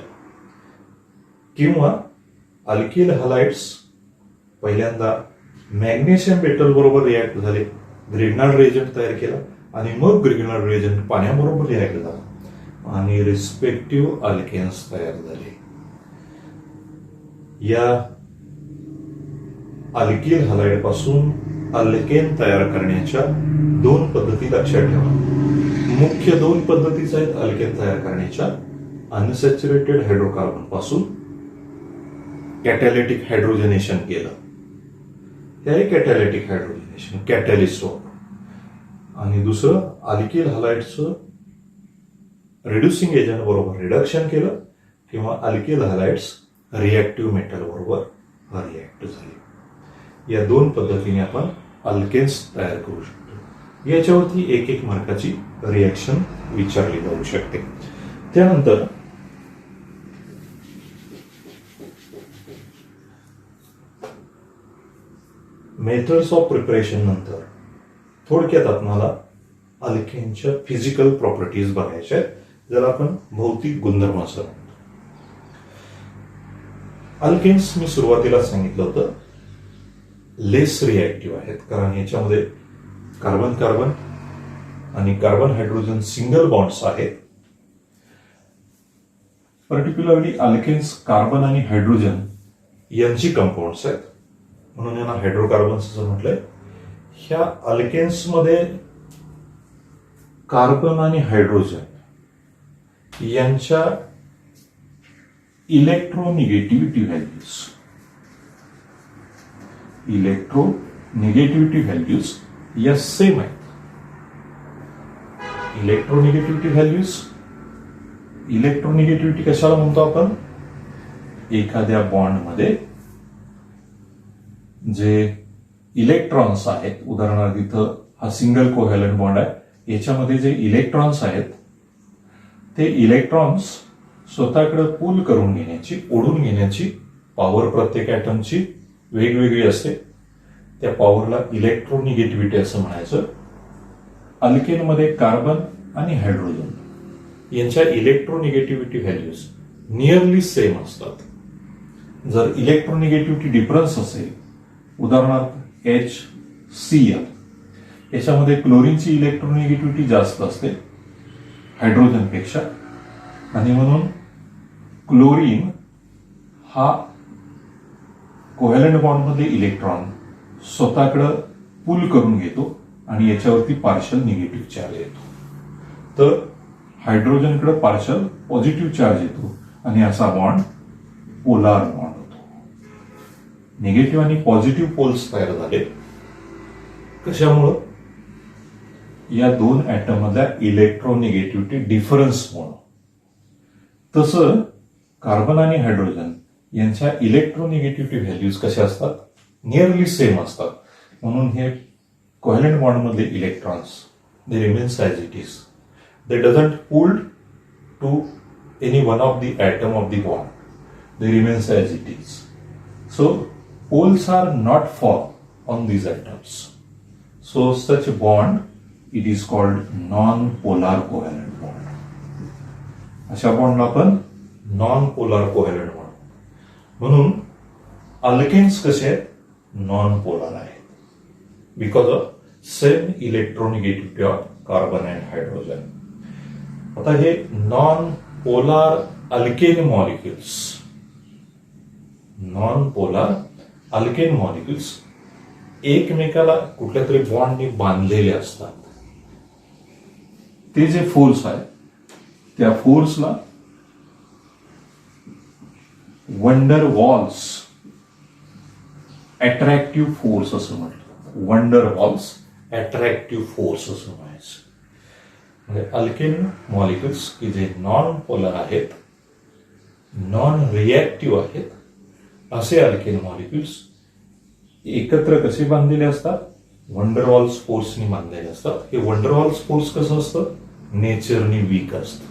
किंवा अल्किल हलाइड्स पहिल्यांदा मॅग्नेशियम मेटल बरोबर रिॲक्ट झाले, ग्रिग्नार्ड रिएजंट तयार केला आणि मग ग्रिग्नार्ड रिएजंट पाण्याबरोबर रिॲक्ट झाला आणि रिस्पेक्टिव्ह अल्केन्स तयार झाले. या अल्किल हलाइड पासून अल्केन तयार करण्याच्या 2 पद्धती लक्षात ठेवा. मुख्य 2 पद्धतीच आहेत अल्केन तयार करण्याच्या. अनसॅच्युरेटेड हायड्रोकार्बन पासून कॅटॅलिटिक हायड्रोजनेशन केलं, हे कॅटॅलिटिक हायड्रोजनेशन कॅटॅलिस्ट वापरून. आणि दुसरं अल्किल हलाइडचं रिड्युसिंग एजंट बरोबर रिडक्शन केलं किंवा अल्किल हलाइड्स रिएक्टिव्ह मेटल बरोबर रिॲक्ट झाले. या 2 पद्धतीने आपण अल्केन्स तयार करू शकतो. याच्यावरती 1 मार्काची रिएक्शन विचारली जाऊ शकते. त्यानंतर मेथड्स ऑफ प्रिपरेशन नंतर थोडक्यात आपल्याला अल्केनच्या फिजिकल प्रॉपर्टीज बघायच्या आहेत, ज्याला आपण भौतिक गुणधर्म असं म्हणतो. अल्केन्स मी सुरुवातीला सांगितलं होतं लेस रिॲक्टिव्ह आहेत, कारण याच्यामध्ये कार्बन कार्बन आणि कार्बन हायड्रोजन सिंगल बॉन्ड्स आहेत. पर्टिक्युलरली अल्केन्स कार्बन आणि हायड्रोजन यांची कंपाऊंड्स आहेत, म्हणून यांना हायड्रोकार्बन्स असं म्हटलंय. ह्या अल्केन्स मध्ये कार्बन आणि हायड्रोजन यांच्या इलेक्ट्रोनिगेटिव्हिटी व्हॅल्यूज या सेम आहेत. इलेक्ट्रोनिगेटिव्हिटी कशाला म्हणतो आपण, एखाद्या बॉन्ड मध्ये जे इलेक्ट्रॉन्स आहेत, उदाहरणार्थ इथं हा सिंगल कोव्हॅलंट बॉन्ड आहे, याच्यामध्ये जे इलेक्ट्रॉन्स आहेत ते इलेक्ट्रॉन्स स्वतःकडे पूल करून घेण्याची, ओढून घेण्याची पॉवर प्रत्येक ॲटमची वेगवेगळी असते. त्या पॉवरला इलेक्ट्रोनिगेटिव्हिटी असं म्हणायचं. अल्केनमध्ये कार्बन आणि हायड्रोजन यांच्या इलेक्ट्रोनिगेटिव्हिटी व्हॅल्यूज नियरली सेम असतात. जर इलेक्ट्रोनिगेटिव्हिटी डिफरन्स असेल, उदाहरणार्थ HCl याच्यामध्ये क्लोरीनची इलेक्ट्रोनिगेटिव्हिटी जास्त असते हायड्रोजनपेक्षा, आणि म्हणून क्लोरीन हा कोव्हॅलंट बॉन्डमध्ये इलेक्ट्रॉन स्वतःकडे पुल करून घेतो आणि याच्यावरती पार्शल निगेटिव्ह चार्ज येतो. तर हायड्रोजनकडे पार्शल पॉझिटिव्ह चार्ज येतो आणि असा बॉन्ड पोलार बॉन्ड होतो. निगेटिव्ह आणि पॉझिटिव्ह पोल्स तयार झाले कशामुळं? या दोन ऍटम मधल्या इलेक्ट्रोनिगेटिव्हिटी डिफरन्समुळं. तसं कार्बन आणि हायड्रोजन यांच्या इलेक्ट्रोनिगेटिव्हिटी व्हॅल्यूज कशा असतात? नियरली सेम असतात. म्हणून हे कोव्हॅलंट बॉन्ड मधले electrons they remains as it is. They doesn't pulled to any one of the atom of the bond. They remains as it is. So poles are not formed on these atoms. So such a bond, it is called non-polar covalent bond. अशा बॉन्डला आपण non polar covalent bond. म्हणून alkanes कसे आहेत? Non polar आहेत because of same electronegativity of carbon and hydrogen. आता हे non polar alkane molecules, non polar alkane molecules एकमेकाला कुठल्या तरी बॉन्डने बांधलेले असतात. ते जे फोर्स आहे त्या फोर्सला वंडर वॉल्स अट्रॅक्टिव्ह फोर्स असं म्हटलं. वंडर वॉल्स अट्रॅक्टिव्ह फोर्स असं म्हणायचं. म्हणजे अल्केन मॉलिक्युल्स की जे नॉन पोलर आहेत, नॉन रिएक्टिव्ह आहेत, असे अल्केन मॉलिक्युल्स एकत्र कसे बांधलेले असतात? वंडरवॉल्स फोर्सनी बांधलेले असतात. हे वंडरवॉल्स फोर्स कसं असतं? नेचरनी वीक असतं.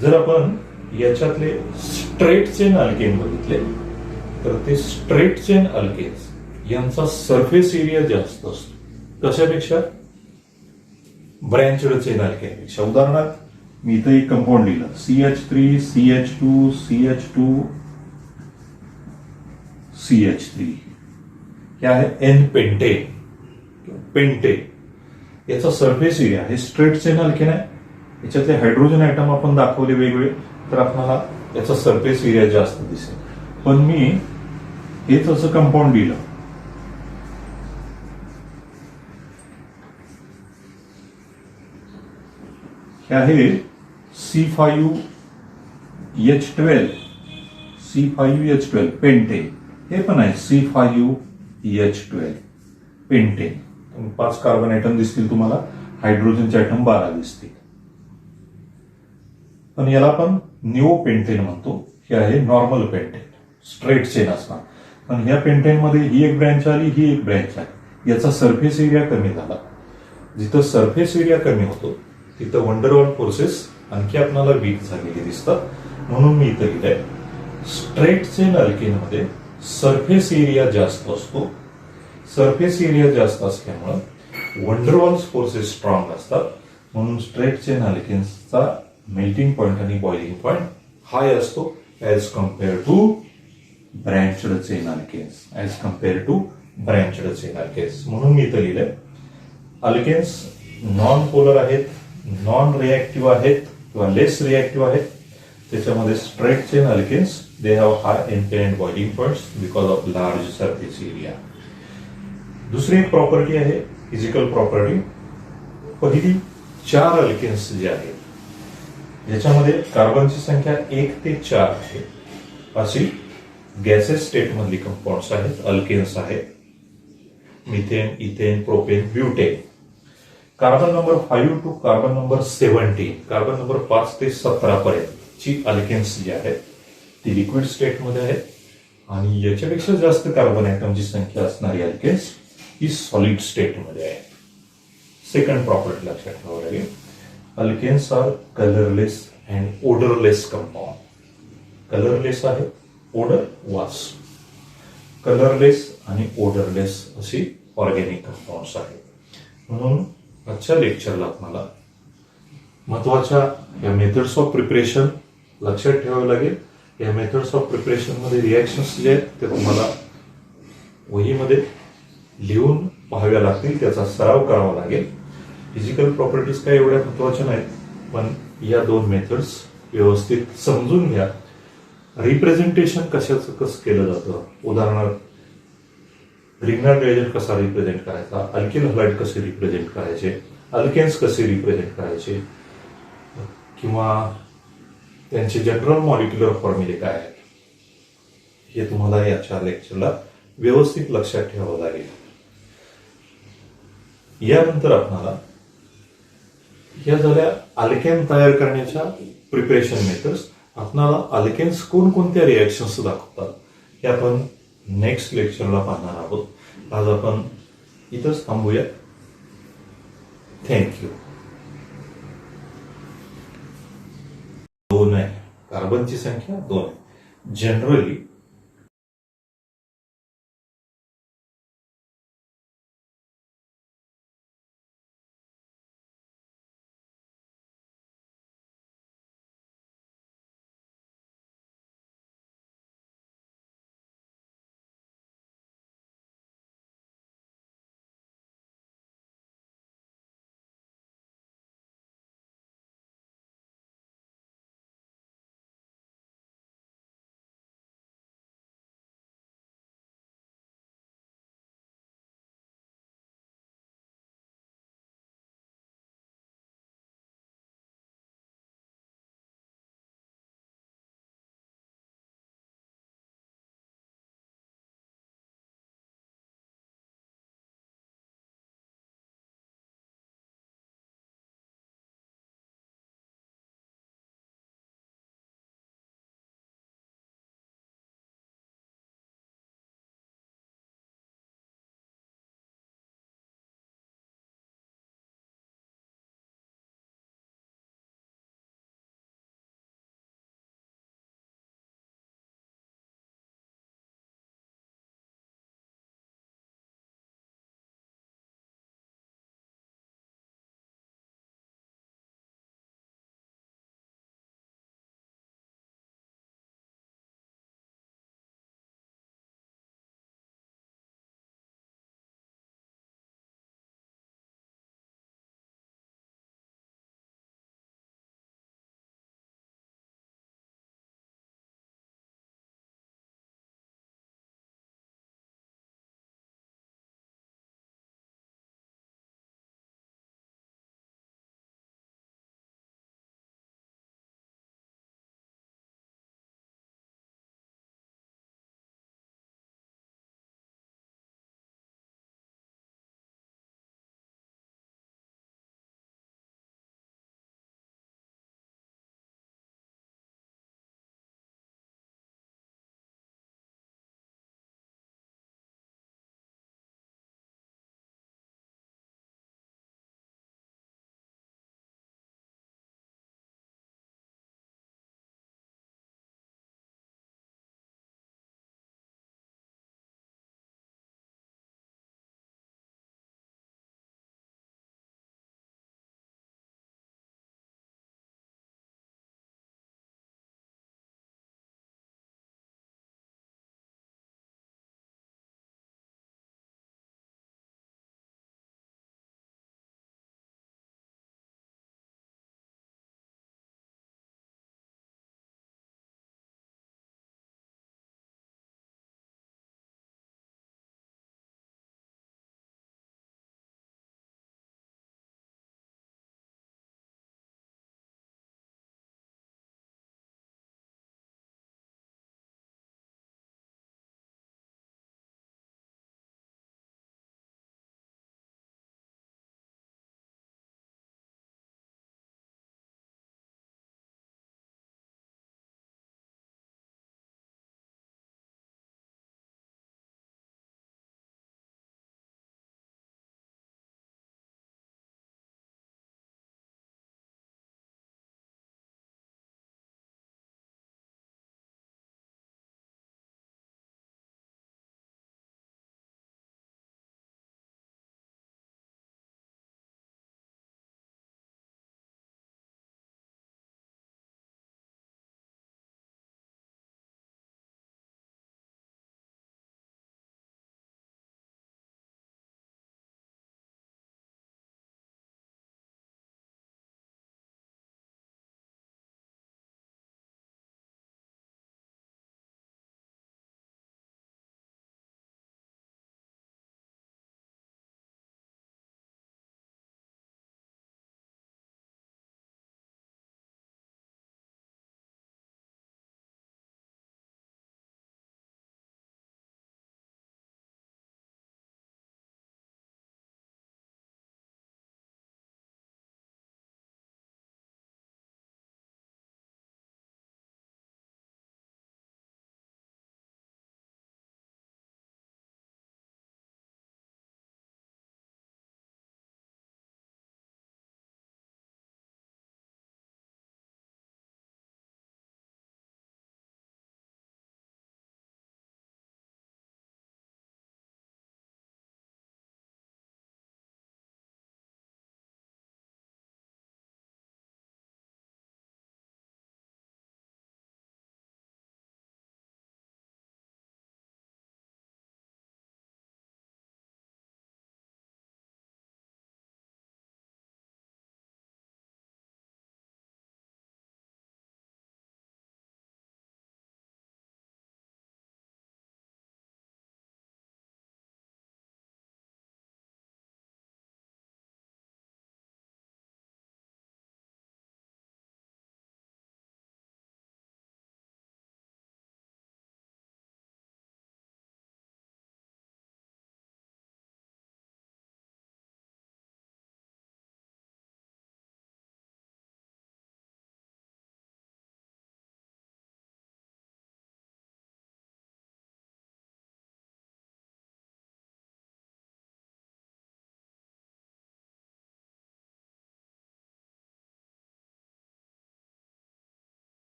जर आपण याच्यातले स्ट्रेट चेन अल्केन बघितले तर ते स्ट्रेट चेन अल्केन्स यांचा सरफेस एरिया जास्त असतो. कशापेक्षा? Branched chain अल्केनपेक्षा. उदाहरणार्थ मी इथं एक कंपाऊंड लिहिलं CH3, CH2, CH2, CH3. हे आहे N पेंटेन, पेंटे. याचा सरफेस एरिया हे स्ट्रेट चेन अल्केन आहे. याच्यातले हायड्रोजन ऍटम आपण दाखवले वेगवेगळे तर आपल्याला याचा सरफेस एरिया जास्त दिसेल. पण मी हेच असं कंपाऊंड लिहिलं हे आहे C5H12 पेंटेन. हे पण आहे C5H12 पेंटेन. 5 कार्बन ऍटम दिसतील तुम्हाला, हायड्रोजनचे ऍटम 12 दिसतील. पण याला आपण निओ पेंटेन म्हणतो. हे आहे नॉर्मल पेंटेन, स्ट्रेट चेन असणार. पण ह्या पेंटेन मध्ये ही एक ब्रँच आली, ही एक ब्रँच आली. याचा सरफेस एरिया कमी झाला. जिथं सरफेस एरिया कमी होतो तिथं वंडरवॉल फोर्सेस आणखी आपल्याला वीक झालेली दिसतात. म्हणून मी इथं लिहिलंय स्ट्रेट चेन अल्केनमध्ये सरफेस एरिया जास्त असतो. सरफेस एरिया जास्त असल्यामुळं वंडरवॉल्स फोर्सेस स्ट्रॉंग असतात. म्हणून स्ट्रेट चेन अल्केन्सचा मेल्टिंग पॉइंट आणि बॉइलिंग पॉइंट हाय असतो as compare to branched chain alkanes. म्हणून मी इथं लिहिलंय अल्केन्स नॉन पोलर आहेत, नॉन रिएक्टिव्ह आहेत किंवा लेस रिएक्टिव्ह आहेत. त्याच्यामध्ये straight chain alkanes they have high एनपेन and boiling points because of large surface area. दुसरी एक प्रॉपर्टी आहे फिजिकल प्रॉपर्टी. पहिली 4 अल्केन्स जे आहेत याच्यामध्ये कार्बनची संख्या 1 ते 4 आहे. अशी गॅसेस स्टेट मधली कंपाऊंड्स आहेत, अल्केन्स आहेत. Methane, ethane, propane, butane. Carbon number 5 to carbon number 17, carbon number 5 ते 17 पर्यंतची अल्केन्स जी आहेत ती लिक्विड स्टेटमध्ये आहेत. आणि याच्यापेक्षा जास्त कार्बन ऍटमची संख्या असणारी अल्केन्स ही सॉलिड स्टेटमध्ये आहे. सेकंड प्रॉपर्टी लक्षात ठेवावं लागेल. Alkanes are colourless and odourless compound. Colourless आहे, ओडर वास. कलरलेस आणि ओडरलेस अशी ऑर्गॅनिक कंपाऊंड्स आहेत. म्हणून आजच्या लेक्चरला आपल्याला महत्वाच्या या मेथड्स ऑफ प्रिपरेशन लक्षात ठेवावं लागेल. या मेथड्स ऑफ प्रिपरेशन मध्ये रिएक्शन्स जे आहेत ते तुम्हाला वहीमध्ये लिहून पाहाव्या लागतील, त्याचा सराव करावा लागेल. फिजिकल प्रॉपर्टीज काही एवढ्या महत्वाच्या नाहीत, पण या 2 मेथड्स व्यवस्थित समजून घ्या. रिप्रेझेंटेशन कशाचं कसं केलं जातं, उदाहरणार्थ ग्रीनलँड एजंट कसा रिप्रेझेंट करायचा, अल्किल हलाइड कसे रिप्रेझेंट करायचे, अल्केन्स कसे रिप्रेझेंट करायचे, किंवा त्यांचे जनरल मॉलिक्युलर फॉर्म्युले काय आहेत, हे तुम्हाला याच्या लेक्चरला व्यवस्थित लक्षात ठेवावं लागेल. यानंतर आपल्याला या झाल्या अल्केन तयार करण्याच्या प्रिपरेशन मेथड्स. आपल्याला अल्केन्स कोणकोणत्या रिॲक्शन्स दाखवतात हे आपण नेक्स्ट लेक्चरला पाहणार आहोत. आज आपण इथंच थांबूया. थँक्यू. 2 आहे, कार्बनची संख्या 2 आहे. जनरली